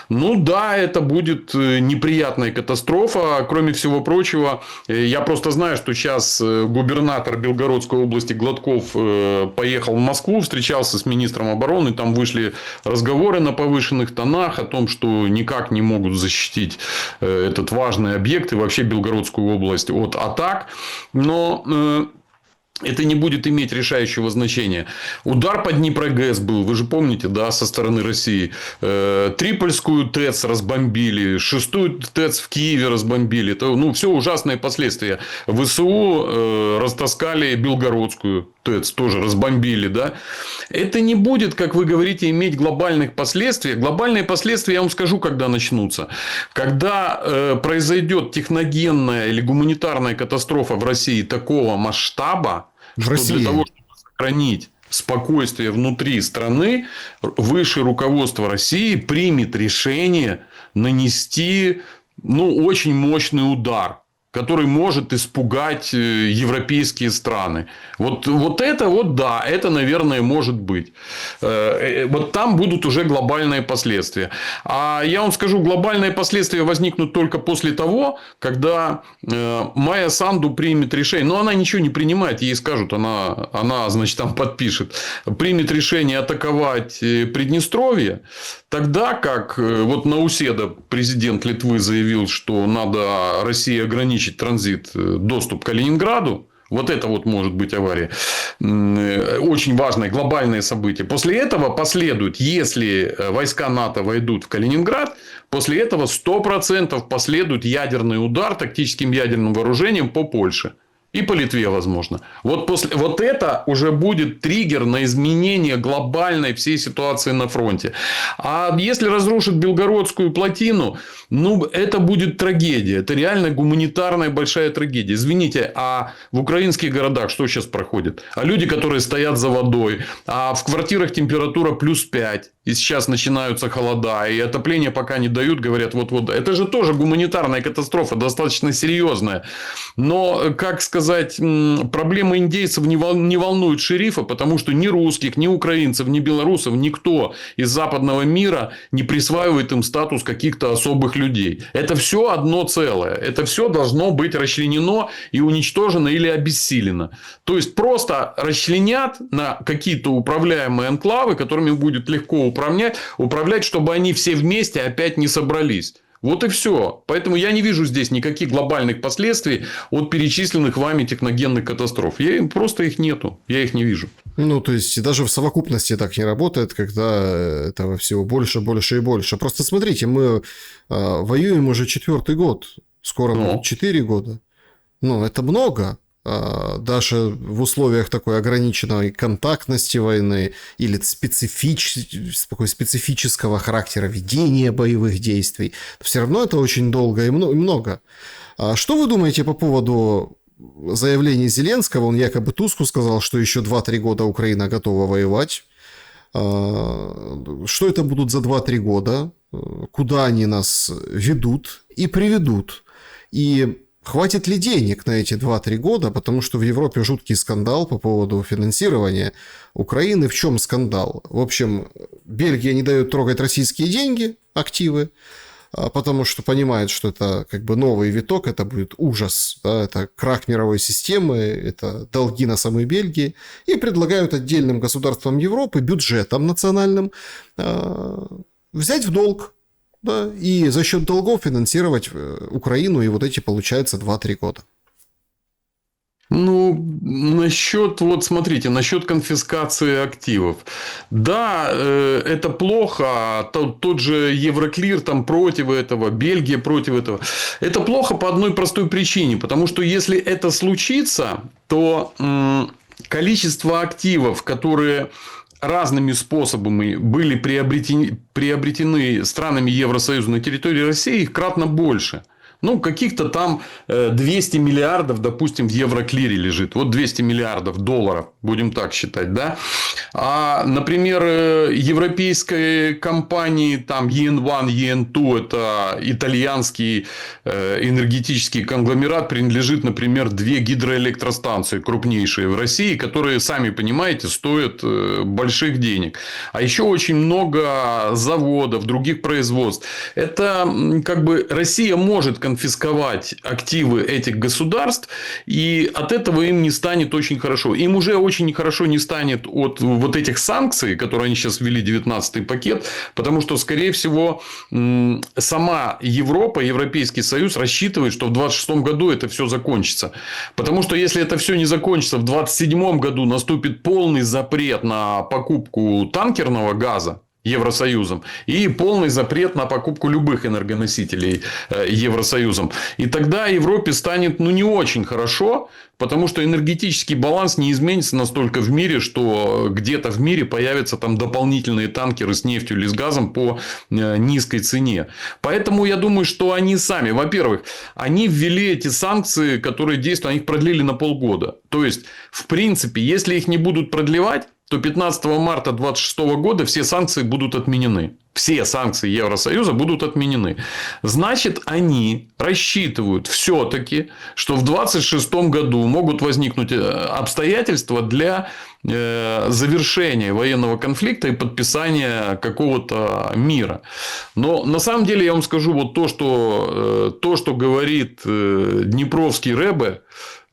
Ну да, это будет неприятная катастрофа. Кроме всего прочего, я просто знаю, что сейчас губернатор Белгородской области Гладков поехал в Москву, встречался с министром обороны. Там вышли разговоры на повышенных тонах о том, что никак не могут защитить этот важный объект и вообще Белгородскую область от атак. Но... это не будет иметь решающего значения. Удар по Днепрогэс был, вы же помните, да, со стороны России. Трипольскую ТЭЦ разбомбили, 6-ю ТЭЦ в Киеве разбомбили. Это, все ужасные последствия. ВСУ растаскали Белгородскую ТЭЦ, тоже разбомбили, да. Это не будет, как вы говорите, иметь глобальных последствий. Глобальные последствия, я вам скажу, когда начнутся. Когда произойдет техногенная или гуманитарная катастрофа в России такого масштаба, что для того, чтобы сохранить спокойствие внутри страны, высшее руководство России примет решение нанести очень мощный удар. который может испугать европейские страны. Вот это вот да, это, наверное, может быть. Вот там будут уже глобальные последствия. А я вам скажу, глобальные последствия возникнут только после того, когда Майя Санду примет решение. Но она ничего не принимает, ей скажут, она значит, там подпишет. Примет решение атаковать Приднестровье. Тогда как вот Науседа, президент Литвы, заявил, что надо России ограничить транзит, доступ к Калининграду. Вот это вот может быть авария. Очень важное глобальное событие. После этого последует, если войска НАТО войдут в Калининград, после этого 100% последует ядерный удар тактическим ядерным вооружением по Польше. И по Литве, возможно. Вот это уже будет триггер на изменение глобальной всей ситуации на фронте. А если разрушат Белгородскую плотину, это будет трагедия. Это реально гуманитарная большая трагедия. Извините, а в украинских городах что сейчас проходит? А люди, которые стоят за водой, а в квартирах температура +5. И сейчас начинаются холода, и отопление пока не дают, говорят, вот. Это же тоже гуманитарная катастрофа, достаточно серьезная. Но, как сказать, проблемы индейцев не волнуют шерифа, потому что ни русских, ни украинцев, ни белорусов, никто из западного мира не присваивает им статус каких-то особых людей. Это все одно целое. Это все должно быть расчленено и уничтожено или обессилено. То есть, просто расчленят на какие-то управляемые анклавы, которыми будет легко управлять, чтобы они все вместе опять не собрались. Вот и все. Поэтому я не вижу здесь никаких глобальных последствий от перечисленных вами техногенных катастроф. Просто их нету. Я их не вижу. То есть, даже в совокупности так не работает, когда этого всего больше, больше и больше. Просто смотрите, мы воюем уже 4-й год. Скоро будет 4 года. Это много. Даже в условиях такой ограниченной контактности войны или специфического характера ведения боевых действий, все равно это очень долго и много. Что вы думаете по поводу заявлений Зеленского? Он якобы Туску сказал, что еще 2-3 года Украина готова воевать. Что это будут за 2-3 года? Куда они нас ведут и приведут? И хватит ли денег на эти 2-3 года? Потому что в Европе жуткий скандал по поводу финансирования Украины. В чем скандал? В общем, Бельгия не дает трогать российские деньги, активы, потому что понимает, что это как бы новый виток, это будет ужас, да, это крах мировой системы, это долги на самой Бельгии. И предлагают отдельным государствам Европы, бюджетам национальным, взять в долг. Да, и за счет долгов финансировать Украину, и вот эти, получается, 2-3 года. Смотрите, насчет конфискации активов. Да, это плохо. Тот же Евроклир там против этого, Бельгия против этого. Это плохо по одной простой причине. Потому что если это случится, то количество активов, которые разными способами были приобретены странами Евросоюза на территории России, их кратно больше. Каких-то там 200 миллиардов, допустим, в Евроклире лежит. Вот 200 миллиардов долларов, будем так считать, да? А, например, европейской компании, там, EN1, EN2, это итальянский энергетический конгломерат, принадлежит, например, 2 гидроэлектростанции, крупнейшие в России, которые, сами понимаете, стоят больших денег. А еще очень много заводов, других производств. Это как бы Россия может конфисковать активы этих государств, и от этого им не станет очень хорошо. Им уже очень хорошо не станет от вот этих санкций, которые они сейчас ввели, 19-й пакет, потому что, скорее всего, сама Европа, Европейский Союз рассчитывает, что в 2026 году это все закончится. Потому что, если это все не закончится, в 2027 году наступит полный запрет на покупку танкерного газа Евросоюзом и полный запрет на покупку любых энергоносителей Евросоюзом. И тогда Европе станет не очень хорошо, потому что энергетический баланс не изменится настолько в мире, что где-то в мире появятся там дополнительные танкеры с нефтью или с газом по низкой цене. Поэтому я думаю, что они сами, во-первых, они ввели эти санкции, которые действуют, они их продлили на полгода. То есть, в принципе, если их не будут продлевать, то 15 марта 2026 года все санкции будут отменены. все санкции Евросоюза будут отменены. Значит, они рассчитывают все-таки, что в 2026 году могут возникнуть обстоятельства для завершения военного конфликта и подписания какого-то мира. Но на самом деле я вам скажу вот то, что говорит Днепровский Рэбе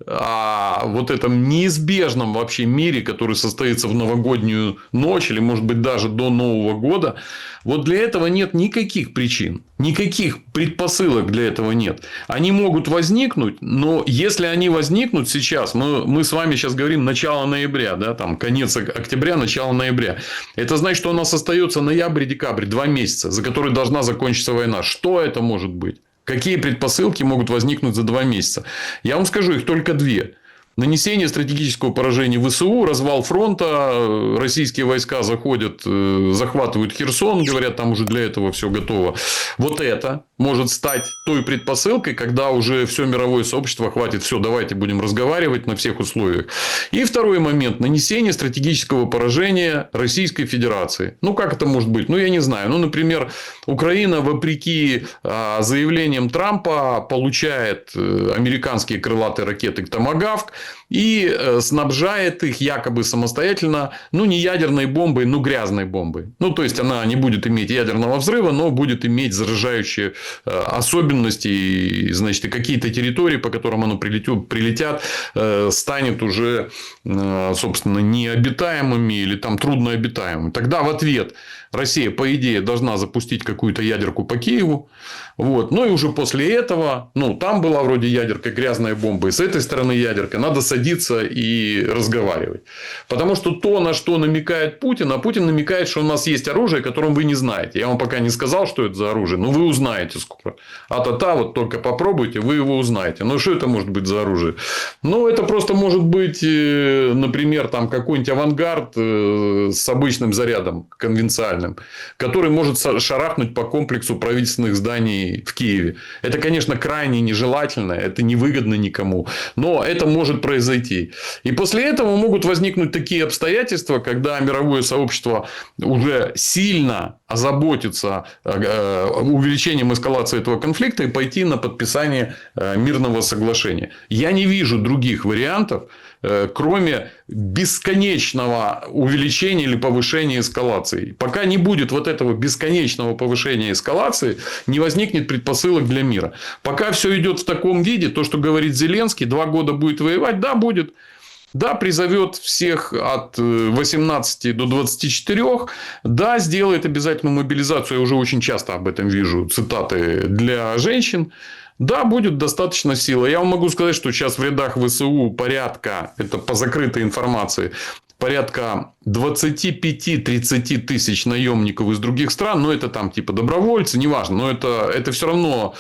о вот этом неизбежном вообще мире, который состоится в новогоднюю ночь или, может быть, даже до Нового года. Вот для этого нет никаких причин, никаких предпосылок для этого нет. Они могут возникнуть, но если они возникнут сейчас, мы с вами сейчас говорим начало ноября, да, там конец октября, начало ноября. Это значит, что у нас остается ноябрь-декабрь, 2 месяца, за которые должна закончиться война. Что это может быть? Какие предпосылки могут возникнуть за 2 месяца? Я вам скажу, их только 2. Нанесение стратегического поражения ВСУ, развал фронта, российские войска заходят, захватывают Херсон, говорят, там уже для этого все готово. Вот это может стать той предпосылкой, когда уже все мировое сообщество хватит, все, давайте будем разговаривать на всех условиях. И второй момент. Нанесение стратегического поражения Российской Федерации. Ну, как это может быть? Ну, я не знаю. Ну, например, Украина, вопреки заявлениям Трампа, получает американские крылатые ракеты «Томагавк» и снабжает их якобы самостоятельно, ну, не ядерной бомбой, но грязной бомбой. Ну, то есть, она не будет иметь ядерного взрыва, но будет иметь заражающие особенности. И, значит, и какие-то территории, по которым оно прилетят, станет уже, собственно, необитаемыми или там труднообитаемыми. Тогда в ответ Россия, по идее, должна запустить какую-то ядерку по Киеву. Вот. Ну, и уже после этого, ну, там была вроде ядерка, грязная бомба, и с этой стороны ядерка. Надо садиться и разговаривать. Потому что то, на что намекает Путин, а Путин намекает, что у нас есть оружие, о котором вы не знаете. Я вам пока не сказал, что это за оружие, но вы узнаете скоро. А-та-та, вот только попробуйте, вы его узнаете. Ну, что это может быть за оружие? Ну, это просто может быть, например, там какой-нибудь авангард с обычным зарядом конвенциальным, который может шарахнуть по комплексу правительственных зданий в Киеве. Это, конечно, крайне нежелательно, это невыгодно никому, но это может произойти. И после этого могут возникнуть такие обстоятельства, когда мировое сообщество уже сильно озаботится увеличением эскалации этого конфликта и пойти на подписание мирного соглашения. Я не вижу других вариантов, кроме бесконечного увеличения или повышения эскалации. Пока не будет вот этого бесконечного повышения эскалации, не возникнет предпосылок для мира. Пока все идет в таком виде, то, что говорит Зеленский, 2 года будет воевать, да, будет. Да, призовет всех от 18 до 24. Да, сделает обязательную мобилизацию. Я уже очень часто об этом вижу цитаты для женщин. Да, будет достаточно силы. Я вам могу сказать, что сейчас в рядах ВСУ порядка, это по закрытой информации, порядка 25-30 тысяч наемников из других стран. Но это там типа добровольцы, неважно. Но это все равно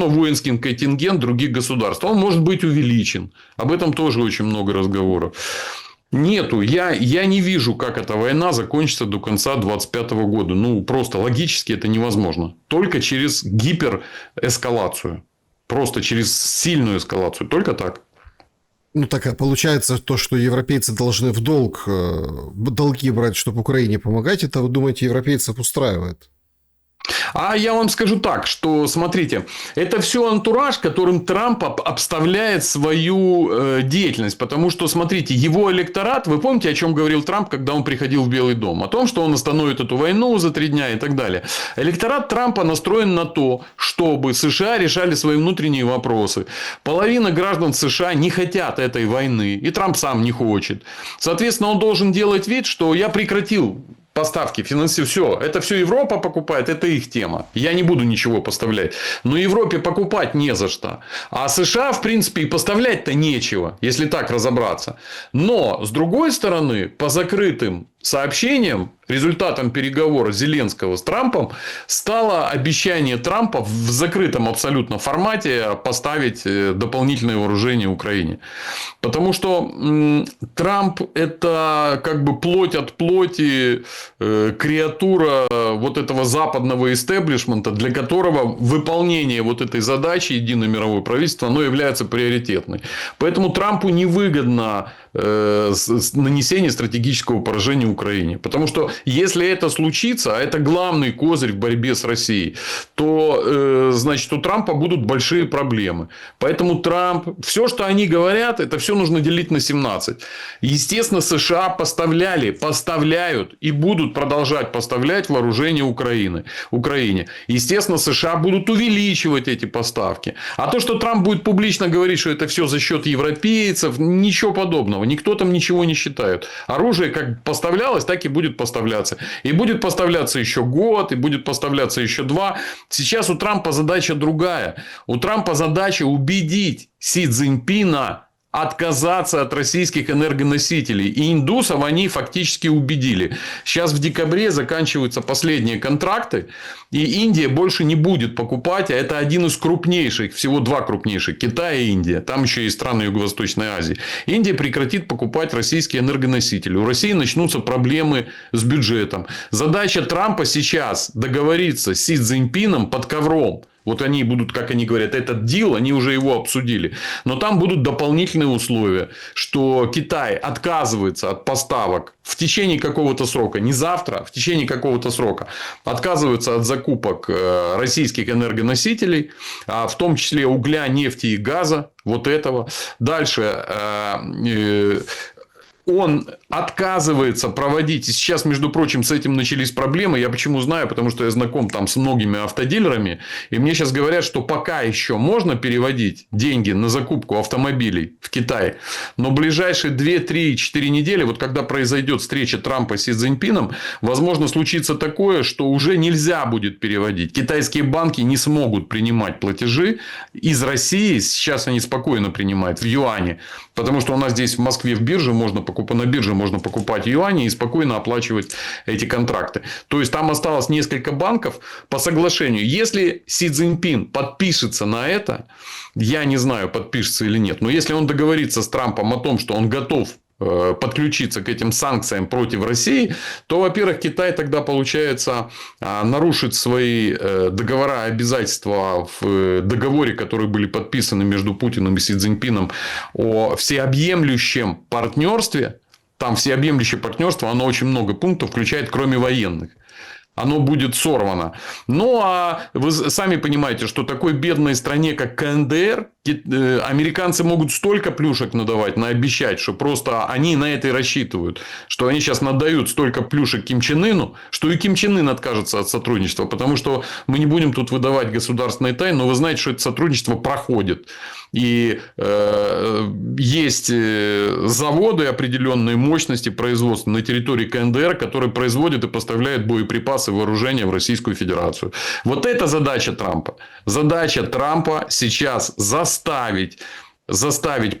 воинский контингент других государств. Он может быть увеличен. Об этом тоже очень много разговоров. Нету. Я не вижу, как эта война закончится до конца 2025 года. Ну, просто логически это невозможно. Только через гиперэскалацию. Просто через сильную эскалацию. Только так. Ну, так получается то, что европейцы должны в долги брать, чтобы Украине помогать, это, вы думаете, европейцев устраивает? А я вам скажу так, что, смотрите, это все антураж, которым Трамп обставляет свою деятельность. Потому что, смотрите, его электорат, вы помните, о чем говорил Трамп, когда он приходил в Белый дом? О том, что он остановит эту войну за 3 дня и так далее. Электорат Трампа настроен на то, чтобы США решали свои внутренние вопросы. Половина граждан США не хотят этой войны. И Трамп сам не хочет. Соответственно, он должен делать вид, что я прекратил поставки, все. Это все Европа покупает, это их тема. Я не буду ничего поставлять. Но Европе покупать не за что. А США, в принципе, и поставлять-то нечего, если так разобраться. Но, с другой стороны, по закрытым сообщениям, результатом переговоров Зеленского с Трампом стало обещание Трампа в закрытом абсолютно формате поставить дополнительное вооружение Украине. Потому что Трамп – это как бы плоть от плоти, креатура вот этого западного истеблишмента, для которого выполнение вот этой задачи единое мировое правительство, оно является приоритетной. Поэтому Трампу невыгодно нанесение стратегического поражения Украине. Потому что если это случится, а это главный козырь в борьбе с Россией, то значит у Трампа будут большие проблемы. Поэтому Трамп, все, что они говорят, это все нужно делить на 17. Естественно, США поставляют и будут продолжать поставлять вооружение Украине. Естественно, США будут увеличивать эти поставки. А то, что Трамп будет публично говорить, что это все за счет европейцев, ничего подобного. Никто там ничего не считает. Оружие как поставлялось, так и будет поставляться. И будет поставляться еще год, и будет поставляться еще 2. Сейчас у Трампа задача другая. У Трампа задача убедить Си Цзиньпина отказаться от российских энергоносителей. И индусов они фактически убедили. Сейчас в декабре заканчиваются последние контракты. И Индия больше не будет покупать. А это один из крупнейших, всего 2 крупнейших. Китай и Индия. Там еще и страны Юго-Восточной Азии. Индия прекратит покупать российские энергоносители. У России начнутся проблемы с бюджетом. Задача Трампа сейчас договориться с Си Цзиньпином под ковром. Вот они будут, как они говорят, этот дил, они уже его обсудили. Но там будут дополнительные условия, что Китай отказывается от поставок в течение какого-то срока, не завтра, а в течение какого-то срока, отказывается от закупок российских энергоносителей, в том числе угля, нефти и газа, вот этого. Дальше он отказывается проводить, и сейчас, между прочим, с этим начались проблемы. Я почему знаю? Потому что я знаком там с многими автодилерами. И мне сейчас говорят, что пока еще можно переводить деньги на закупку автомобилей в Китай. Но ближайшие 2, 3, 4 недели, вот когда произойдет встреча Трампа с Си Цзиньпином, возможно, случится такое, что уже нельзя будет переводить. Китайские банки не смогут принимать платежи из России. Сейчас они спокойно принимают в юане. Потому что у нас здесь в Москве в бирже на бирже можно покупать юани и спокойно оплачивать эти контракты. То есть там осталось несколько банков по соглашению. Если Си Цзиньпин подпишется на это, я не знаю, подпишется или нет. Но если он договорится с Трампом о том, что он готов подключиться к этим санкциям против России, то, во-первых, Китай тогда, получается, нарушит свои договора и обязательства в договоре, которые были подписаны между Путиным и Си Цзиньпином о всеобъемлющем партнерстве. Там всеобъемлющее партнерство, оно очень много пунктов включает, кроме военных. Оно будет сорвано. Ну, а вы сами понимаете, что такой бедной стране, как КНДР, американцы могут столько плюшек надавать, наобещать, что просто они на это и рассчитывают. Что они сейчас надают столько плюшек Ким Чен Ыну, что и Ким Чен Ын откажется от сотрудничества. Потому что мы не будем тут выдавать государственные тайны, но вы знаете, что это сотрудничество проходит. И есть заводы определенной мощности производства на территории КНДР, которые производят и поставляют боеприпасы, вооружения в Российскую Федерацию. Вот это задача Трампа. Задача Трампа сейчас заставить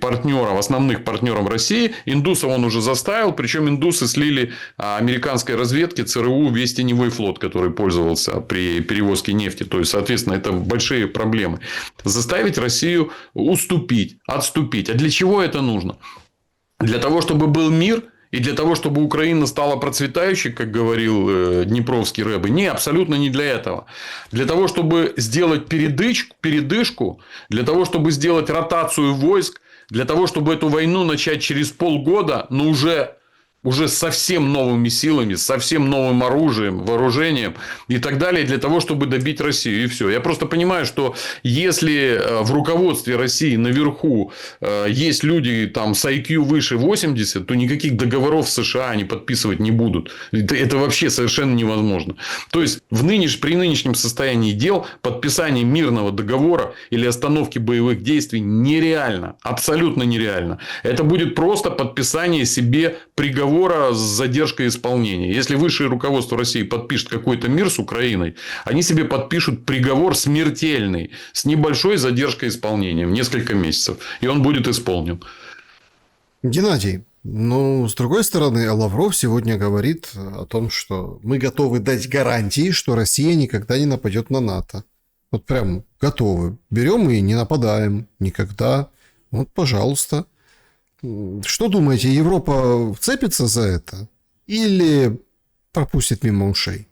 партнеров, основных партнеров России. Индусов он уже заставил. Причем индусы слили американской разведке ЦРУ весь теневой флот, который пользовался при перевозке нефти. То есть, соответственно, это большие проблемы. Заставить Россию уступить, отступить. А для чего это нужно? Для того, чтобы был мир. И для того, чтобы Украина стала процветающей, как говорил Днепровский рэбе, не, абсолютно не для этого. Для того, чтобы сделать передышку, для того, чтобы сделать ротацию войск, для того, чтобы эту войну начать через полгода, но уже с совсем новыми силами, с совсем новым оружием, вооружением и так далее, для того, чтобы добить Россию. И все. Я просто понимаю, что если в руководстве России наверху есть люди там, с IQ выше 80, то никаких договоров с США они подписывать не будут. Это вообще совершенно невозможно. То есть, при нынешнем состоянии дел подписание мирного договора или остановки боевых действий нереально. Абсолютно нереально. Это будет просто подписание себе приговора с задержкой исполнения. Если высшее руководство России подпишет какой-то мир с Украиной, они себе подпишут приговор смертельный с небольшой задержкой исполнения в несколько месяцев. И он будет исполнен. Геннадий, ну, с другой стороны, Лавров сегодня говорит о том, что мы готовы дать гарантии, что Россия никогда не нападет на НАТО. Вот прям готовы. Берем и не нападаем никогда. Вот, пожалуйста. Что думаете, Европа вцепится за это или пропустит мимо ушей?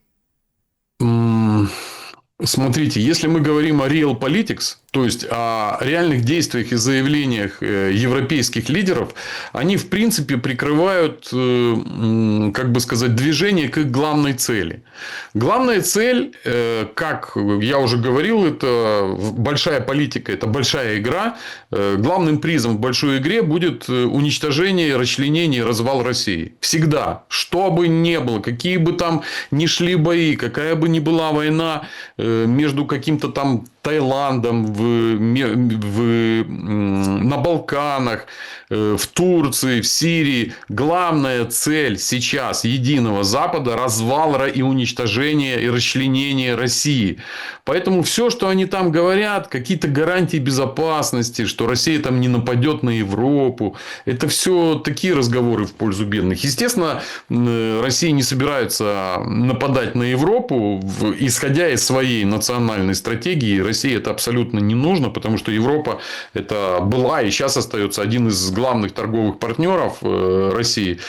Смотрите, если мы говорим о Real Politics, То есть, о реальных действиях и заявлениях европейских лидеров, они, в принципе, прикрывают, как бы сказать, движение к их главной цели. Главная цель, как я уже говорил, это большая политика, это большая игра. Главным призом в большой игре будет уничтожение, расчленение, развал России. Всегда. Что бы ни было, какие бы там ни шли бои, какая бы ни была война между каким-то там Таиландом, на Балканах, в Турции, в Сирии. Главная цель сейчас единого Запада – развал и уничтожение и расчленение России. Поэтому все, что они там говорят, какие-то гарантии безопасности, что Россия там не нападет на Европу, это все такие разговоры в пользу бедных. Естественно, Россия не собирается нападать на Европу, исходя из своей национальной стратегии. России это абсолютно не нужно, потому что Европа это была и сейчас остается один из главных торговых партнеров России.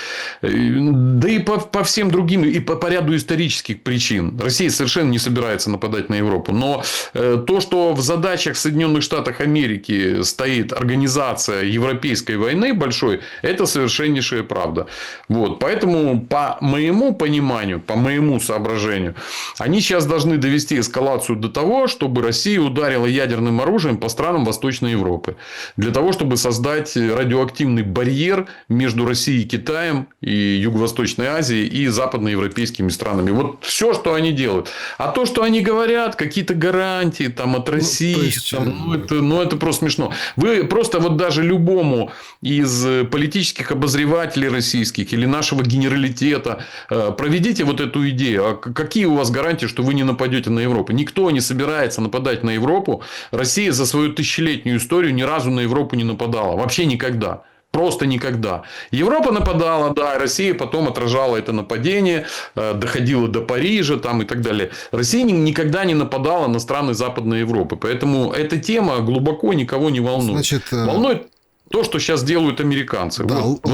Да и по всем другим, и по ряду исторических причин. Россия совершенно не собирается нападать на Европу. Но то, что в задачах Соединенных Штатов Америки стоит организация европейской войны большой, это совершеннейшая правда. Вот. Поэтому, по моему пониманию, по моему соображению, они сейчас должны довести эскалацию до того, чтобы Россия ударила ядерным оружием по странам Восточной Европы. Для того, чтобы создать радиоактивный барьер между Россией и Китаем, и Юго-Восточной Азией, и западноевропейскими странами. Вот все, что они делают. А то, что они говорят, какие-то гарантии там, от России, это просто смешно. Вы просто вот даже любому из политических обозревателей российских или нашего генералитета проведите вот эту идею. А какие у вас гарантии, что вы не нападете на Европу? Никто не собирается нападать на Европу. Россия за свою тысячелетнюю историю ни разу на Европу не нападала. Вообще никогда. Просто никогда. Европа нападала, да, и Россия потом отражала это нападение, доходила до Парижа там, и так далее. Россия никогда не нападала на страны Западной Европы. Поэтому эта тема глубоко никого не волнует. Значит, волнует то, что сейчас делают американцы. Да, вот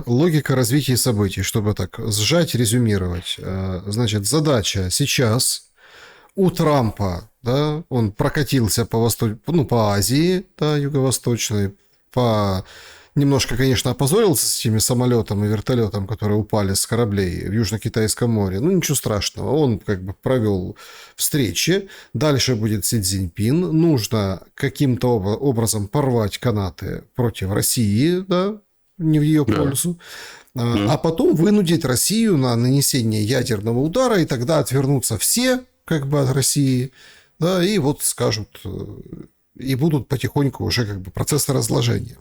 логика развития событий, чтобы так сжать, резюмировать. Значит, задача сейчас у Трампа, да, он прокатился по Азии, да, юго-восточной, немножко, конечно, опозорился с этими самолетом и вертолетом, которые упали с кораблей в Южно-Китайском море. Ну, ничего страшного. Он как бы провел встречи. Дальше будет Си Цзиньпин. Нужно каким-то образом порвать канаты против России, да, не в ее пользу. А потом вынудить Россию на нанесение ядерного удара, и тогда отвернутся все как бы от России, да, и вот скажут, и будут потихоньку уже как бы процессы разложения.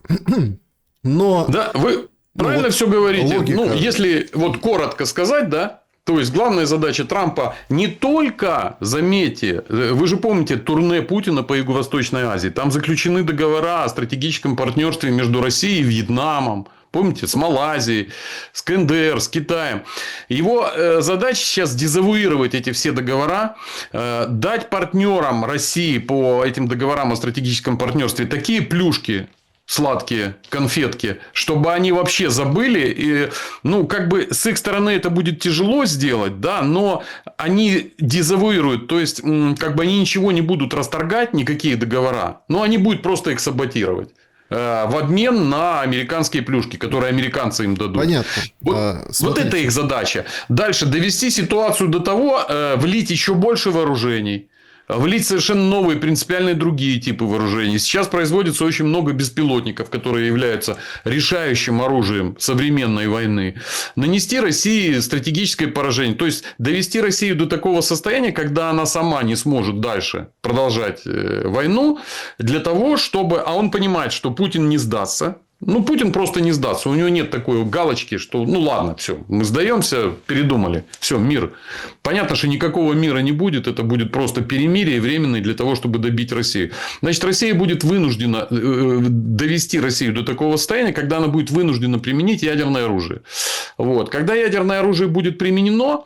Но... Да, вы правильно все говорите. Логика. Ну, если вот коротко сказать, да, то есть главная задача Трампа не только, заметьте, вы же помните турне Путина по Юго-Восточной Азии, там заключены договора о стратегическом партнерстве между Россией и Вьетнамом. Помните, с Малайзией, с КНДР, с Китаем. Его задача сейчас дезавуировать эти все договора, дать партнерам России по этим договорам о стратегическом партнерстве такие плюшки, сладкие конфетки, чтобы они вообще забыли. И, ну, как бы с их стороны это будет тяжело сделать, да, но они дезавуируют, то есть, как бы они ничего не будут расторгать, никакие договора, но они будут просто их саботировать. В обмен на американские плюшки, которые американцы им дадут. Понятно. Вот это их задача. Дальше довести ситуацию до того, влить еще больше вооружений. Влить совершенно новые, принципиально другие типы вооружений. Сейчас производится очень много беспилотников, которые являются решающим оружием современной войны. Нанести России стратегическое поражение. То есть, довести Россию до такого состояния, когда она сама не сможет дальше продолжать войну. Для того, чтобы... А он понимает, что Путин не сдастся. Ну, Путин просто не сдастся. У него нет такой галочки, что ну ладно, все, мы сдаемся, передумали. Все, мир. Понятно, что никакого мира не будет. Это будет просто перемирие временное для того, чтобы добить Россию. Значит, Россия будет вынуждена довести Россию до такого состояния, когда она будет вынуждена применить ядерное оружие. Вот. Когда ядерное оружие будет применено,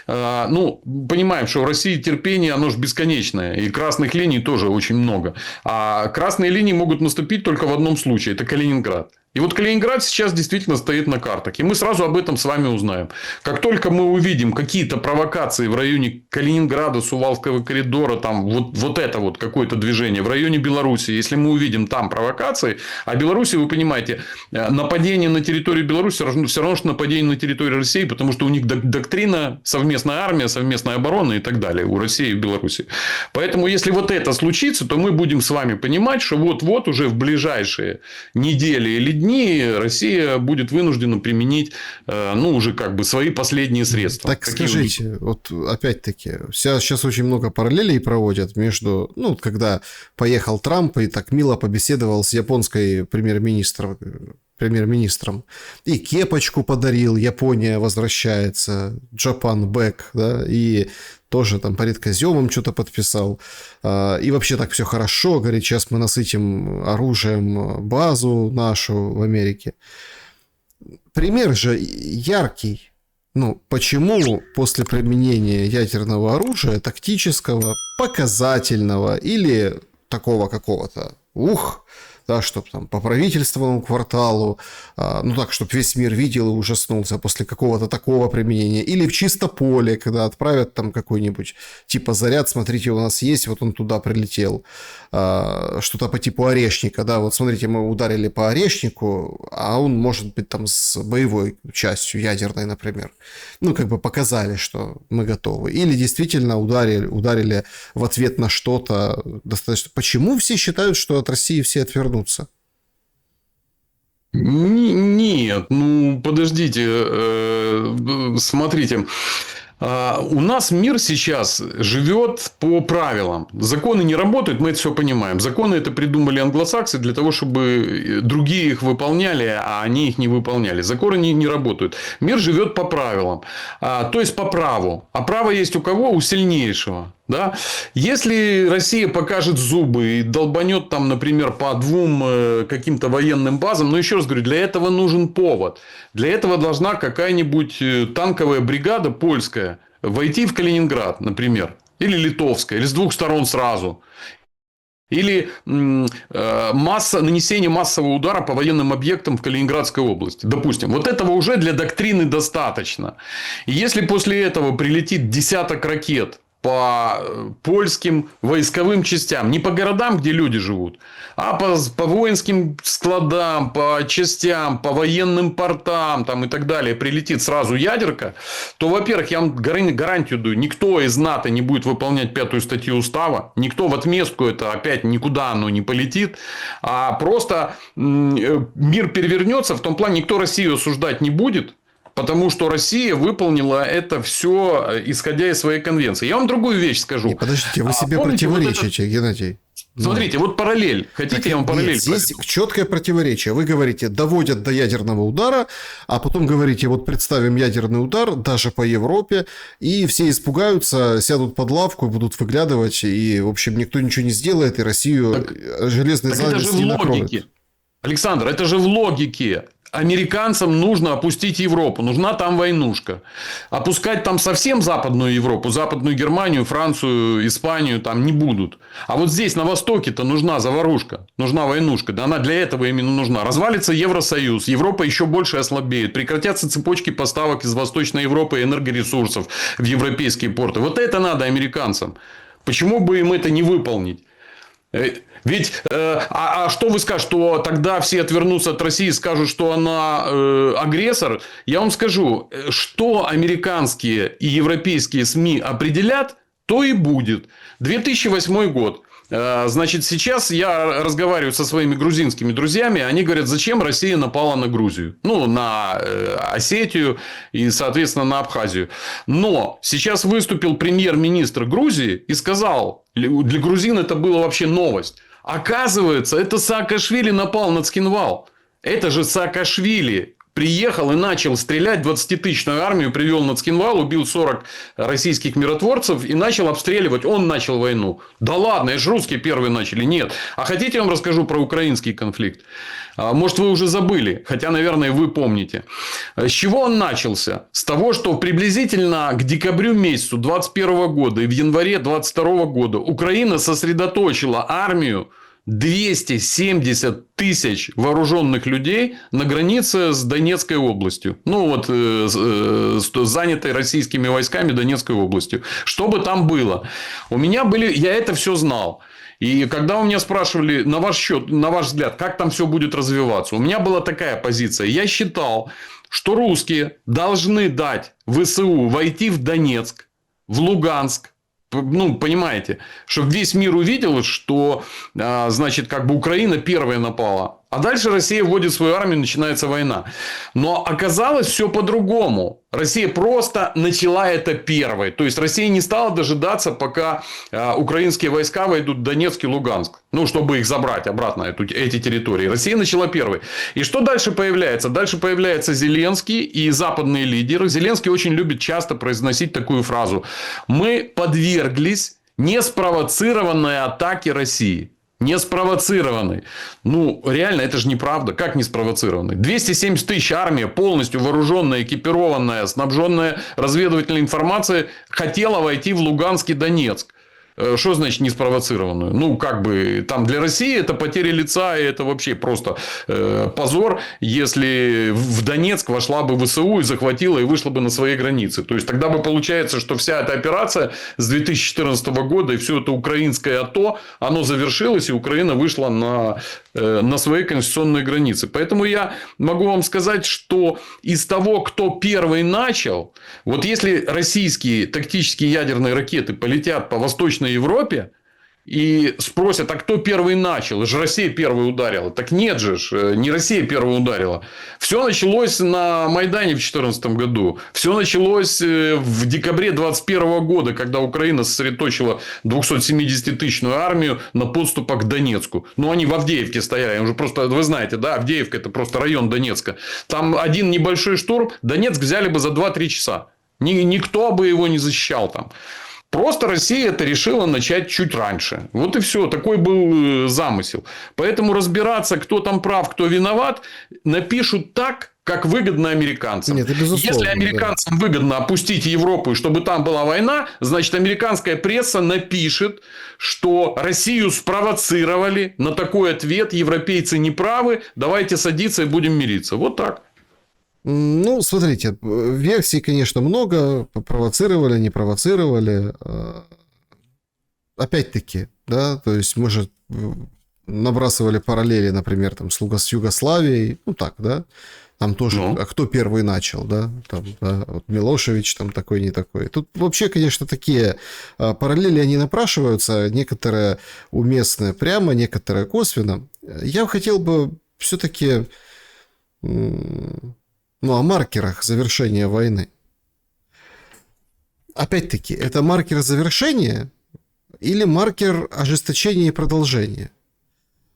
ну, понимаем, что в России терпение, оно же бесконечное. И красных линий тоже очень много. А красные линии могут наступить только в одном случае. Это Калининград. И вот Калининград сейчас действительно стоит на картах. И мы сразу об этом с вами узнаем. Как только мы увидим какие-то провокации в районе Калининграда, Сувалского коридора, там вот это вот какое-то движение в районе Беларуси, если мы увидим там провокации, а Беларуси, вы понимаете, нападение на территорию Беларуси все равно, что нападение на территорию России, потому что у них доктрина совместная армия, совместная оборона и так далее у России и Беларуси. Поэтому, если вот это случится, то мы будем с вами понимать, что вот-вот уже в ближайшие недели или дни Россия будет вынуждена применить, ну, уже как бы свои последние средства. Так скажите, вот опять-таки, сейчас очень много параллелей проводят между, ну, когда поехал Трамп и так мило побеседовал с японской премьер-министром, и кепочку подарил, Япония возвращается, Japan back, да, и тоже там по редкоземам что-то подписал. И вообще так все хорошо, говорит, сейчас мы насытим оружием базу нашу в Америке. Пример же яркий. Ну, почему после применения ядерного оружия, тактического, показательного или такого какого-то, да, чтобы там по правительственному кварталу, ну так, чтобы весь мир видел и ужаснулся после какого-то такого применения, или в чисто поле, когда отправят там какой-нибудь типа заряд, смотрите, у нас есть, вот он туда прилетел, что-то по типу орешника, да, вот смотрите, мы ударили по орешнику, а он может быть там с боевой частью, ядерной, например. Ну, как бы показали, что мы готовы. Или действительно ударили в ответ на что-то достаточно. Почему все считают, что от России все отвернутся? Нет, ну подождите, смотрите. У нас мир сейчас живет по правилам. Законы не работают, мы это все понимаем. Законы это придумали англосаксы для того, чтобы другие их выполняли, а они их не выполняли. Законы не работают. Мир живет по правилам. То есть по праву. А право есть у кого? У сильнейшего. Да? Если Россия покажет зубы и долбанет там, например, по 2 каким-то военным базам, но еще раз говорю, для этого нужен повод. Для этого должна какая-нибудь танковая бригада польская войти в Калининград, например, или литовская, или с 2 сторон сразу. Или нанесение массового удара по военным объектам в Калининградской области. Допустим, вот этого уже для доктрины достаточно. И если после этого прилетит десяток ракет по польским войсковым частям, не по городам, где люди живут, а по воинским складам, по частям, по военным портам там, и так далее, прилетит сразу ядерка, то, во-первых, я вам гарантию даю, никто из НАТО не будет выполнять 5-ю статью устава, никто в отместку это опять никуда оно не полетит, а просто мир перевернется в том плане, никто Россию осуждать не будет. Потому что Россия выполнила это все, исходя из своей конвенции. Я вам другую вещь скажу. Не, подождите, вы себе противоречите, Геннадий. Смотрите, вот параллель. Хотите, так, я вам параллель? Нет, здесь четкое противоречие. Вы говорите, доводят до ядерного удара, а потом говорите, вот представим ядерный удар даже по Европе, и все испугаются, сядут под лавку, будут выглядывать, и, в общем, никто ничего не сделает, и Россию железной занавесью накроет. Александр, это же в логике. Американцам нужно опустить Европу. Нужна там войнушка. Опускать там совсем Западную Европу, Западную Германию, Францию, Испанию там не будут. А вот здесь, на Востоке-то, нужна заварушка. Нужна войнушка. Да она для этого именно нужна. Развалится Евросоюз. Европа еще больше ослабеет. Прекратятся цепочки поставок из Восточной Европы энергоресурсов в европейские порты. Вот это надо американцам. Почему бы им это не выполнить? Ведь, что вы скажете, что тогда все отвернутся от России и скажут, что она агрессор? Я вам скажу, что американские и европейские СМИ определят, то и будет. 2008 год. Значит, сейчас я разговариваю со своими грузинскими друзьями. Они говорят, зачем Россия напала на Грузию? Ну, на Осетию и, соответственно, на Абхазию. Но сейчас выступил премьер-министр Грузии и сказал, для грузин это была вообще новость. Оказывается, это Саакашвили напал на Цхинвал. Это же Саакашвили приехал и начал стрелять 20-тысячную армию, привел на Цхинвал, убил 40 российских миротворцев и начал обстреливать. Он начал войну. Да ладно, это же русские первые начали. Нет. А хотите, я вам расскажу про украинский конфликт? Может, вы уже забыли, хотя, наверное, вы помните. С чего он начался? С того, что приблизительно к декабрю месяцу 2021 года и в январе 2022 года Украина сосредоточила армию 270 тысяч вооруженных людей на границе с Донецкой областью. Ну, вот, занятой российскими войсками Донецкой областью. Что бы там было? У меня были... Я это все знал. И когда у меня спрашивали, на ваш счет, на ваш взгляд, как там все будет развиваться, у меня была такая позиция. Я считал, что русские должны дать ВСУ войти в Донецк, в Луганск. Ну, понимаете, чтобы весь мир увидел, что, значит, как бы Украина первая напала. А дальше Россия вводит свою армию, начинается война. Но оказалось все по-другому. Россия просто начала это первой. То есть, Россия не стала дожидаться, пока украинские войска войдут в Донецк и Луганск. Ну, чтобы их забрать обратно, эти территории. Россия начала первой. И что дальше появляется? Дальше появляется Зеленский и западные лидеры. Зеленский очень любит часто произносить такую фразу. Мы подверглись неспровоцированной атаке России. Не спровоцированный. Ну, реально, это же неправда. Как не спровоцированный? 270 тысяч армия, полностью вооруженная, экипированная, снабженная разведывательной информацией, хотела войти в Луганск и Донецк. Что значит не спровоцированную? Ну, как бы, там для России это потеря лица, и это вообще просто позор, если в Донецк вошла бы ВСУ и захватила и вышла бы на свои границы. То есть, тогда бы получается, что вся эта операция с 2014 года и все это украинское АТО, оно завершилось, и Украина вышла на свои конституционные границы. Поэтому я могу вам сказать, что из того, кто первый начал, вот если российские тактические ядерные ракеты полетят по Восточной Европе и спросят, а кто первый начал? Это же Россия первая ударила. Так нет же, не Россия первая ударила. Все началось на Майдане в 2014 году. Все началось в декабре 2021 года, когда Украина сосредоточила 270-тысячную армию на подступах к Донецку. Ну, они в Авдеевке стояли. Уже просто, вы знаете, да, Авдеевка – это просто район Донецка. Там один небольшой штурм, Донецк взяли бы за 2-3 часа. Никто бы его не защищал там. Просто Россия это решила начать чуть раньше. Вот и все. Такой был замысел. Поэтому разбираться, кто там прав, кто виноват, напишут так, как выгодно американцам. Нет, это безусловно, если американцам выгодно опустить Европу, и чтобы там была война, значит, американская пресса напишет, что Россию спровоцировали на такой ответ, европейцы не правы, давайте садиться и будем мириться. Вот так. Ну, смотрите, версий, конечно, много. Провоцировали, не провоцировали. Опять-таки, да, то есть мы же набрасывали параллели, например, там, с Югославией. Ну, так, да. Там тоже, а кто первый начал, да? Там, да, вот Милошевич там такой, не такой. Тут вообще, конечно, такие параллели, они напрашиваются. Некоторые уместные прямо, некоторые косвенно. Я хотел бы все-таки... Ну, о маркерах завершения войны. Опять-таки, это маркер завершения или маркер ожесточения и продолжения?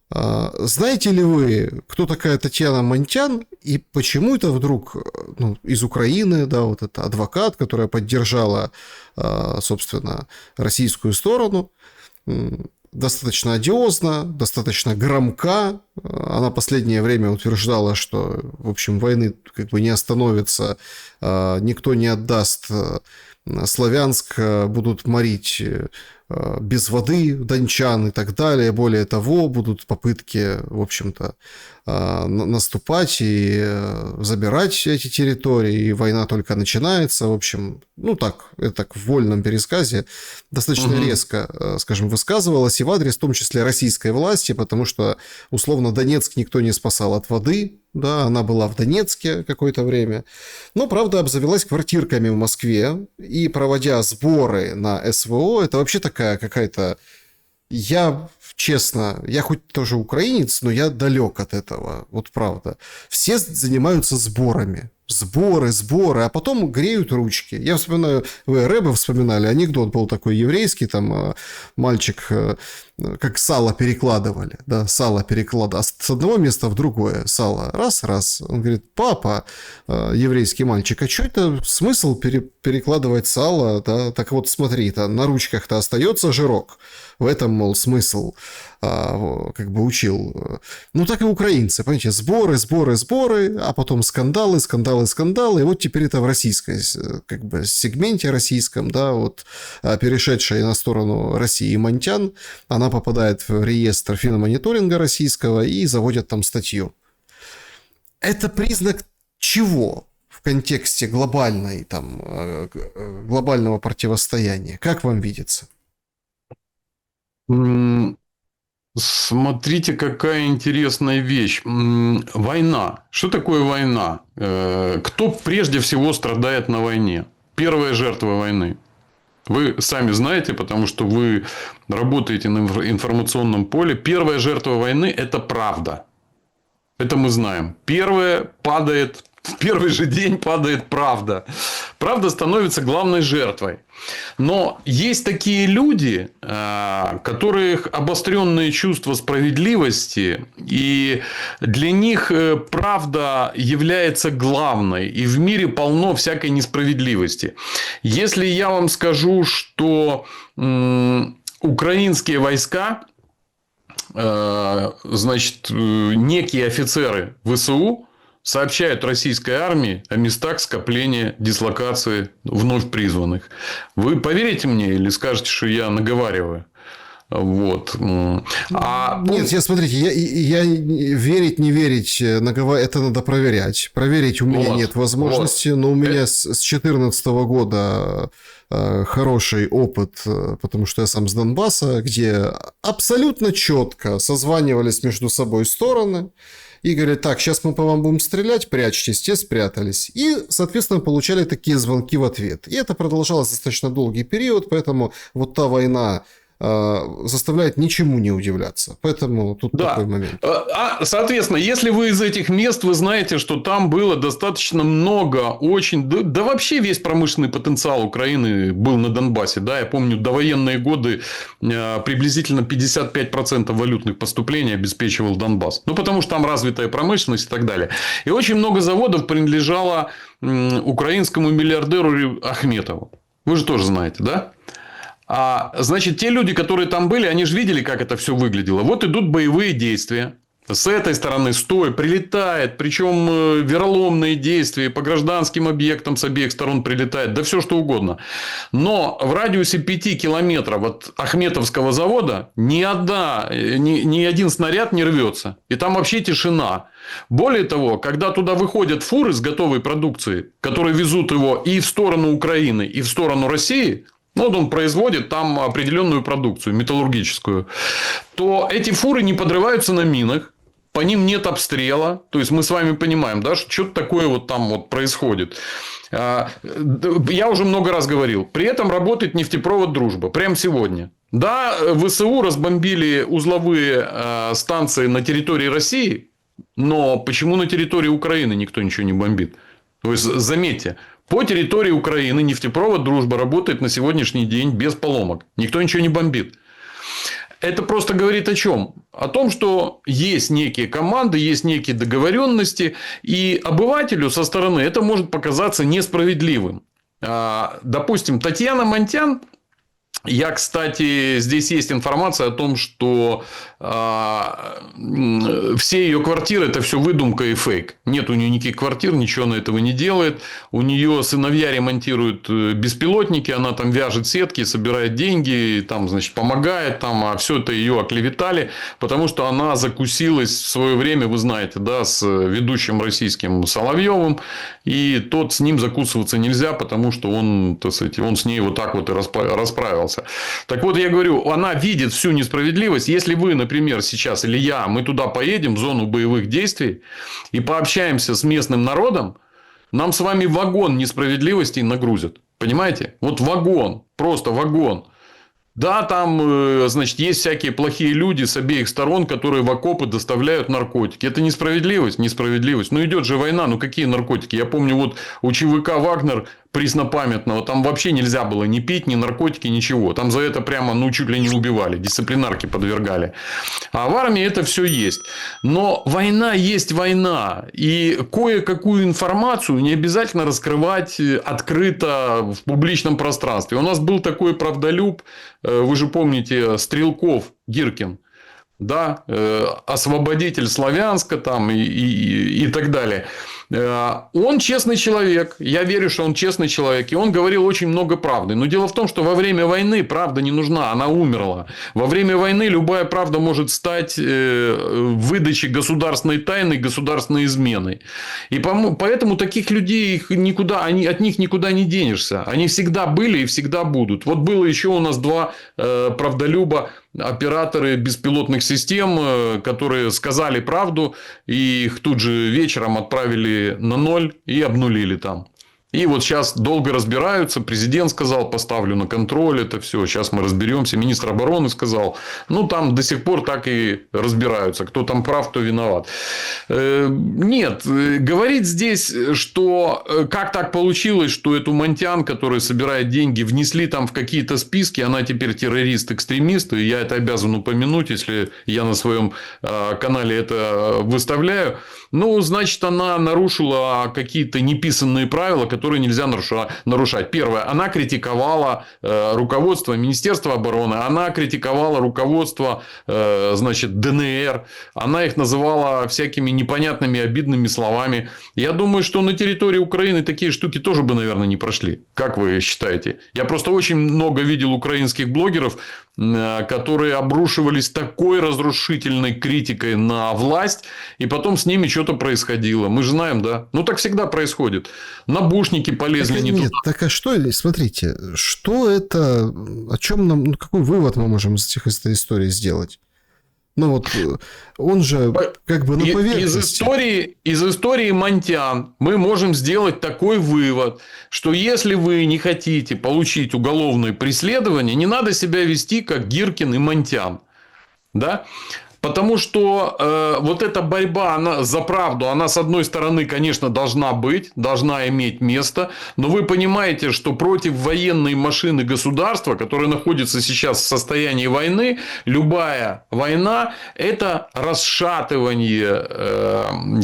Знаете ли вы, кто такая Татьяна Монтян и почему это вдруг из Украины, да, вот это адвокат, которая поддержала, собственно, российскую сторону, достаточно одиозно, достаточно громка. Она последнее время утверждала, что, в общем, войны как бы не остановится, никто не отдаст Славянск, будут морить без воды дончан и так далее. Более того, будут попытки, в общем-то, наступать и забирать эти территории, и война только начинается. В общем, ну так, это так в вольном пересказе достаточно резко, скажем, высказывалась и в адрес, в том числе, российской власти, потому что, условно, Донецк никто не спасал от воды, да, она была в Донецке какое-то время, но, правда, обзавелась квартирками в Москве и, проводя сборы на СВО, это вообще такая какая-то... Я честно, я хоть тоже украинец, но я далек от этого, вот правда. Все занимаются сборами. Сборы, а потом греют ручки. Я вспоминаю, вы Рэба вспоминали, анекдот был такой еврейский, там мальчик, как сало перекладывали, да, сало перекладывали, с одного места в другое сало, раз, он говорит, папа, еврейский мальчик, а что это смысл перекладывать сало, да, так вот смотри-то, на ручках-то остается жирок, в этом, мол, смысл, как бы учил. Ну, так и украинцы, понимаете, сборы, а потом скандалы, и вот теперь это в российской, как бы, сегменте российском, да, вот, перешедшая на сторону России Монтян, она попадает в реестр финмониторинга российского и заводят там статью. Это признак чего в контексте глобального противостояния? Как вам видится? Смотрите, какая интересная вещь. Война. Что такое война? Кто прежде всего страдает на войне? Первая жертва войны. Вы сами знаете, потому что вы работаете на информационном поле. Первая жертва войны – это правда. Это мы знаем. В первый же день падает правда. Правда становится главной жертвой. Но есть такие люди, которых обостренные чувства справедливости, и для них правда является главной, и в мире полно всякой несправедливости. Если я вам скажу, что украинские войска, значит, некие офицеры ВСУ сообщают российской армии о местах скопления, дислокации вновь призванных. Вы поверите мне или скажете, что я наговариваю? Вот. Нет, смотрите, я верить, не верить, это надо проверять. Проверить у меня нет возможности, но у меня с 2014 года хороший опыт, потому что я сам с Донбасса, где абсолютно четко созванивались между собой стороны и говорят, так, сейчас мы по вам будем стрелять, прячьтесь, те спрятались. И, соответственно, получали такие звонки в ответ. И это продолжалось достаточно долгий период, поэтому вот та война заставляет ничему не удивляться. Поэтому тут такой момент. Соответственно, если вы из этих мест, вы знаете, что там было достаточно много, да вообще весь промышленный потенциал Украины был на Донбассе. Да, я помню, довоенные годы приблизительно 55% валютных поступлений обеспечивал Донбасс. Ну, потому что там развитая промышленность и так далее. И очень много заводов принадлежало украинскому миллиардеру Ахметову. Вы же тоже знаете, да? Значит, те люди, которые там были, они же видели, как это все выглядело. Вот идут боевые действия. С этой стороны, прилетает. Причем вероломные действия по гражданским объектам с обеих сторон прилетает. Да все, что угодно. Но в радиусе 5 километров от Ахметовского завода ни один снаряд не рвется. И там вообще тишина. Более того, когда туда выходят фуры с готовой продукцией, которые везут его и в сторону Украины, и в сторону России, вот он производит там определенную продукцию металлургическую, то эти фуры не подрываются на минах, по ним нет обстрела. То есть мы с вами понимаем, да, что что-то такое вот там вот происходит. Я уже много раз говорил. При этом работает нефтепровод «Дружба». Прямо сегодня. Да, ВСУ разбомбили узловые станции на территории России, но почему на территории Украины никто ничего не бомбит? То есть заметьте. По территории Украины нефтепровод «Дружба» работает на сегодняшний день без поломок. Никто ничего не бомбит. Это просто говорит о чем? О том, что есть некие команды, есть некие договоренности. И обывателю со стороны это может показаться несправедливым. Допустим, Татьяна Монтян. Кстати, здесь есть информация о том, что все ее квартиры – это все выдумка и фейк. Нет у нее никаких квартир, ничего она этого не делает. У нее сыновья ремонтируют беспилотники, она там вяжет сетки, собирает деньги, там, значит, помогает, а все это ее оклеветали, потому что она закусилась в свое время, вы знаете, да, с ведущим российским Соловьевым, и тот с ним закусываться нельзя, потому что он, так сказать, он с ней вот так вот и расправился. Так вот, я говорю, она видит всю несправедливость. Если вы, например, сейчас или я, мы туда поедем, в зону боевых действий, и пообщаемся с местным народом, нам с вами вагон несправедливостей нагрузят. Понимаете? Вот вагон. Просто вагон. Да, там, значит, есть всякие плохие люди с обеих сторон, которые в окопы доставляют наркотики. Это несправедливость? Несправедливость. Ну, идет же война, ну, какие наркотики? Я помню, вот у ЧВК «Вагнер» преснопамятного, там вообще нельзя было ни пить, ни наркотики, ничего. Там за это прямо, ну, чуть ли не убивали, дисциплинарки подвергали. А в армии это все есть. Но война есть война. И кое-какую информацию не обязательно раскрывать открыто в публичном пространстве. У нас был такой правдолюб, вы же помните, Стрелков, Гиркин. Да, освободитель Славянска там и так далее. Он честный человек. Я верю, что он честный человек. И он говорил очень много правды. Но дело в том, что во время войны правда не нужна. Она умерла. Во время войны любая правда может стать выдачей государственной тайны, государственной изменой. И поэтому таких людей от них никуда не денешься. Они всегда были и всегда будут. Вот было еще у нас два правдолюба, операторы беспилотных систем, которые сказали правду, и их тут же вечером отправили на ноль и обнулили там. И вот сейчас долго разбираются. Президент сказал, поставлю на контроль это все. Сейчас мы разберемся. Министр обороны сказал. Ну, там до сих пор так и разбираются. Кто там прав, кто виноват. Нет. Говорить здесь, что как так получилось, что эту Монтян, которая собирает деньги, внесли там в какие-то списки. Она теперь террорист-экстремист. И я это обязан упомянуть, если я на своем канале это выставляю. Ну, значит, она нарушила какие-то неписанные правила, которые нельзя нарушать. Первое. Она критиковала руководство Министерства обороны. Она критиковала руководство, значит, ДНР. Она их называла всякими непонятными, обидными словами. Я думаю, что на территории Украины такие штуки тоже бы, наверное, не прошли. Как вы считаете? Я просто очень много видел украинских блогеров, которые обрушивались такой разрушительной критикой на власть, и потом с ними что-то происходило. Мы же знаем, да? Ну, так всегда происходит. Набушники полезли так, не нет, туда. так а что, смотрите, что это, о чем нам, ну, какой вывод мы можем из этой истории сделать? Ну, вот он же как бы на поверхности. Из истории Монтян мы можем сделать такой вывод, что если вы не хотите получить уголовное преследование, не надо себя вести как Гиркин и Монтян. Да? Потому что вот эта борьба за правду, она, с одной стороны, конечно, должна быть, должна иметь место. Но вы понимаете, что против военной машины государства, которое находится сейчас в состоянии войны, любая война – это расшатывание,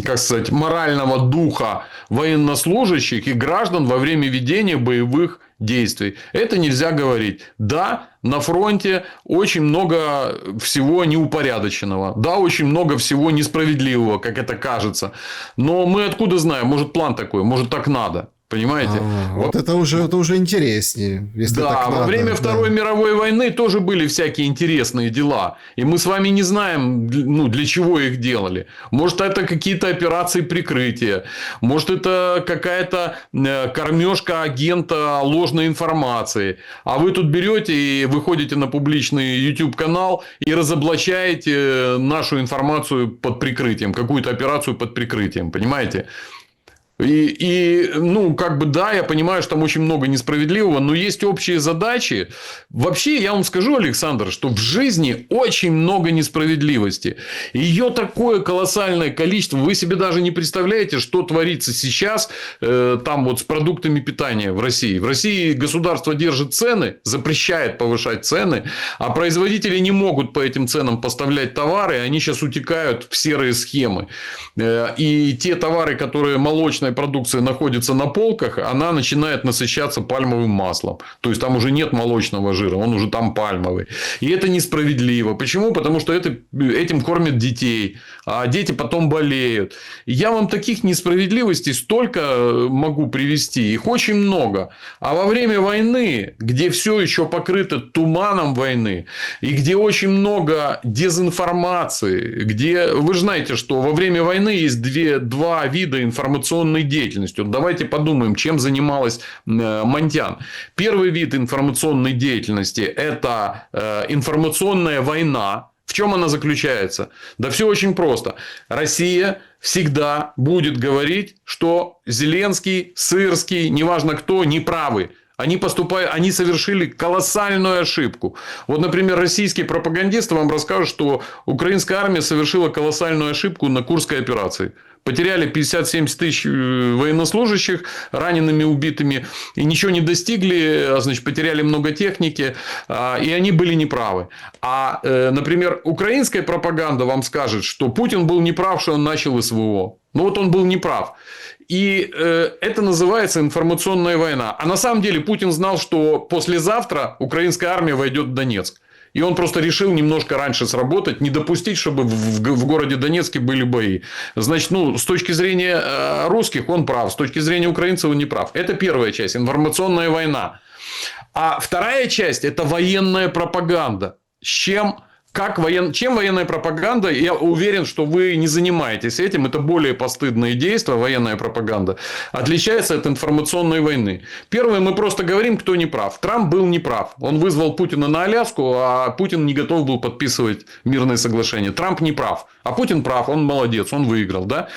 как сказать, морального духа военнослужащих и граждан во время ведения боевых действий. Это нельзя говорить. Да, на фронте очень много всего неупорядоченного. Да, очень много всего несправедливого, как это кажется. Но мы откуда знаем? Может, план такой, может, так надо. Понимаете? Вот это уже интереснее. Если да, так во надо, время Второй мировой войны тоже были всякие интересные дела. И мы с вами не знаем, ну, для чего их делали. Может, это какие-то операции прикрытия. Может, это какая-то кормежка агента ложной информации. А вы тут берете и выходите на публичный YouTube-канал и разоблачаете нашу информацию под прикрытием. Какую-то операцию под прикрытием. Понимаете? Ну, как бы, да, я понимаю, что там очень много несправедливого, но есть общие задачи. Вообще, я вам скажу, Александр, что в жизни очень много несправедливости. Ее такое колоссальное количество. Вы себе даже не представляете, что творится сейчас там вот с продуктами питания в России. В России государство держит цены, запрещает повышать цены, а производители не могут по этим ценам поставлять товары, они сейчас утекают в серые схемы. И те товары, которые молочные продукция находится на полках, она начинает насыщаться пальмовым маслом. То есть, там уже нет молочного жира, он уже там пальмовый. И это несправедливо. Почему? Потому что этим кормят детей. А дети потом болеют. Я вам таких несправедливостей столько могу привести. Их очень много. А во время войны, где все еще покрыто туманом войны, и где очень много дезинформации, где вы же знаете, что во время войны есть два вида информационной деятельности. Вот давайте подумаем, чем занималась Монтян. Первый вид информационной деятельности – это информационная война. В чем она заключается? Да все очень просто. Россия всегда будет говорить, что Зеленский, Сырский, неважно кто, неправы. Они совершили колоссальную ошибку. Вот, например, российские пропагандисты вам расскажут, что украинская армия совершила колоссальную ошибку на Курской операции. Потеряли 50-70 тысяч военнослужащих ранеными, убитыми. И ничего не достигли. Значит, потеряли много техники. И они были неправы. Например, украинская пропаганда вам скажет, что Путин был неправ, что он начал СВО. Ну, вот он был неправ. И это называется информационная война. А на самом деле Путин знал, что послезавтра украинская армия войдет в Донецк. И он просто решил немножко раньше сработать, не допустить, чтобы в городе Донецке были бои. Значит, с точки зрения русских он прав, с точки зрения украинцев он не прав. Это первая часть, информационная война. А вторая часть – это военная пропаганда. Чем военная пропаганда, я уверен, что вы не занимаетесь этим, это более постыдные действия, военная пропаганда, отличается от информационной войны. Первое, мы просто говорим, кто не прав. Трамп был неправ. Он вызвал Путина на Аляску, а Путин не готов был подписывать мирное соглашение. Трамп не прав. А Путин прав, он молодец, он выиграл. Да?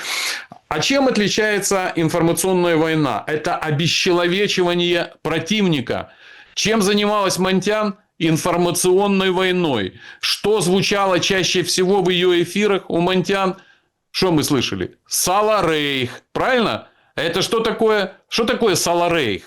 А чем отличается информационная война? Это обесчеловечивание противника. Чем занималась Монтян? Информационной войной. Что звучало чаще всего в ее эфирах у Монтян? Что мы слышали? Саларейх. Правильно? Это что такое? Что такое Саларейх?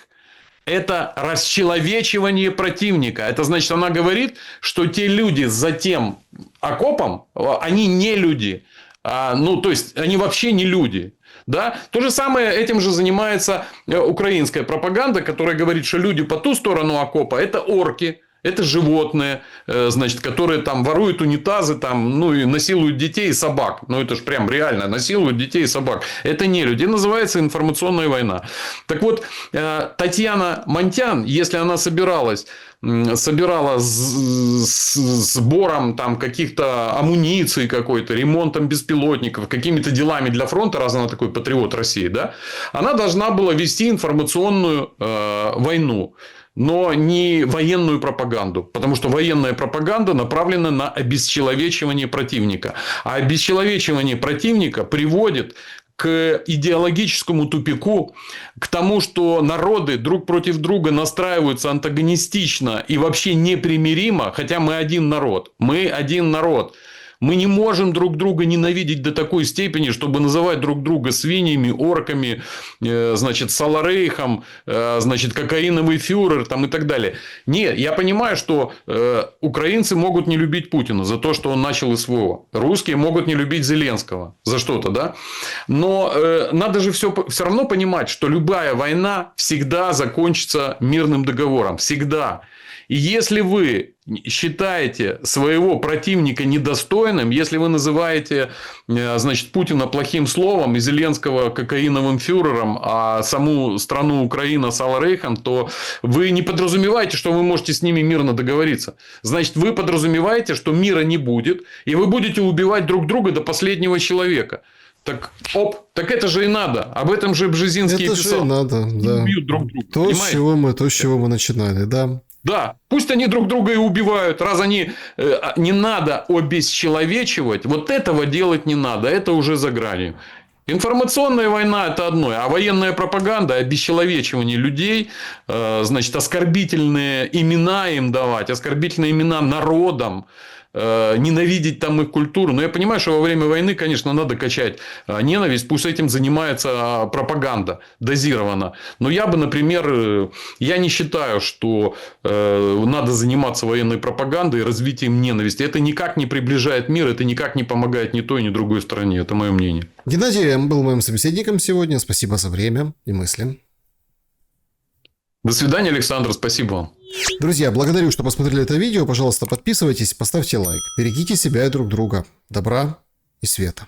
Это расчеловечивание противника. Это значит, она говорит, что те люди за тем окопом, они не люди. То есть, они вообще не люди. Да? То же самое этим же занимается украинская пропаганда, которая говорит, что люди по ту сторону окопа – это орки. Это животные, значит, которые там воруют унитазы, и насилуют детей и собак. Это же прям реально насилуют детей и собак. Это не люди. Это называется информационная война. Так вот, Татьяна Монтян, если она собирала сбором каких-то амуниции какой-то, ремонтом беспилотников, какими-то делами для фронта, раз она такой патриот России, да, она должна была вести информационную войну. Но не военную пропаганду. Потому что военная пропаганда направлена на обесчеловечивание противника. А обесчеловечивание противника приводит к идеологическому тупику, к тому, что народы друг против друга настраиваются антагонистично и вообще непримиримо, хотя мы один народ. Мы один народ. Мы не можем друг друга ненавидеть до такой степени, чтобы называть друг друга свиньями, орками, значит, Саларейхом, значит, кокаиновый фюрер и так далее. Нет, я понимаю, что украинцы могут не любить Путина за то, что он начал СВО. Русские могут не любить Зеленского за что-то, да? Но надо же все равно понимать, что любая война всегда закончится мирным договором. Всегда. И если вы считаете своего противника недостойным, если вы называете, значит, Путина плохим словом и Зеленского кокаиновым фюрером, а саму страну Украина Саларейхом, то вы не подразумеваете, что вы можете с ними мирно договориться. Значит, вы подразумеваете, что мира не будет, и вы будете убивать друг друга до последнего человека. Так это же и надо. Об этом же Бжезинский это писал. Это же и надо, да. Убьют друг друга. То, с чего мы начинали, да. Да, пусть они друг друга и убивают, раз они не надо обесчеловечивать, вот этого делать не надо, это уже за гранью. Информационная война – это одно, а военная пропаганда, обесчеловечивание людей, значит, оскорбительные имена им давать, оскорбительные имена народам, ненавидеть там их культуру. Но я понимаю, что во время войны, конечно, надо качать ненависть. Пусть этим занимается пропаганда дозированно. Но я бы, например, я не считаю, что надо заниматься военной пропагандой и развитием ненависти. Это никак не приближает мир, это никак не помогает ни той, ни другой стороне. Это мое мнение. Геннадий был моим собеседником сегодня. Спасибо за время и мысли. До свидания, Александр. Спасибо вам. Друзья, благодарю, что посмотрели это видео. Пожалуйста, подписывайтесь, поставьте лайк. Берегите себя и друг друга. Добра и света.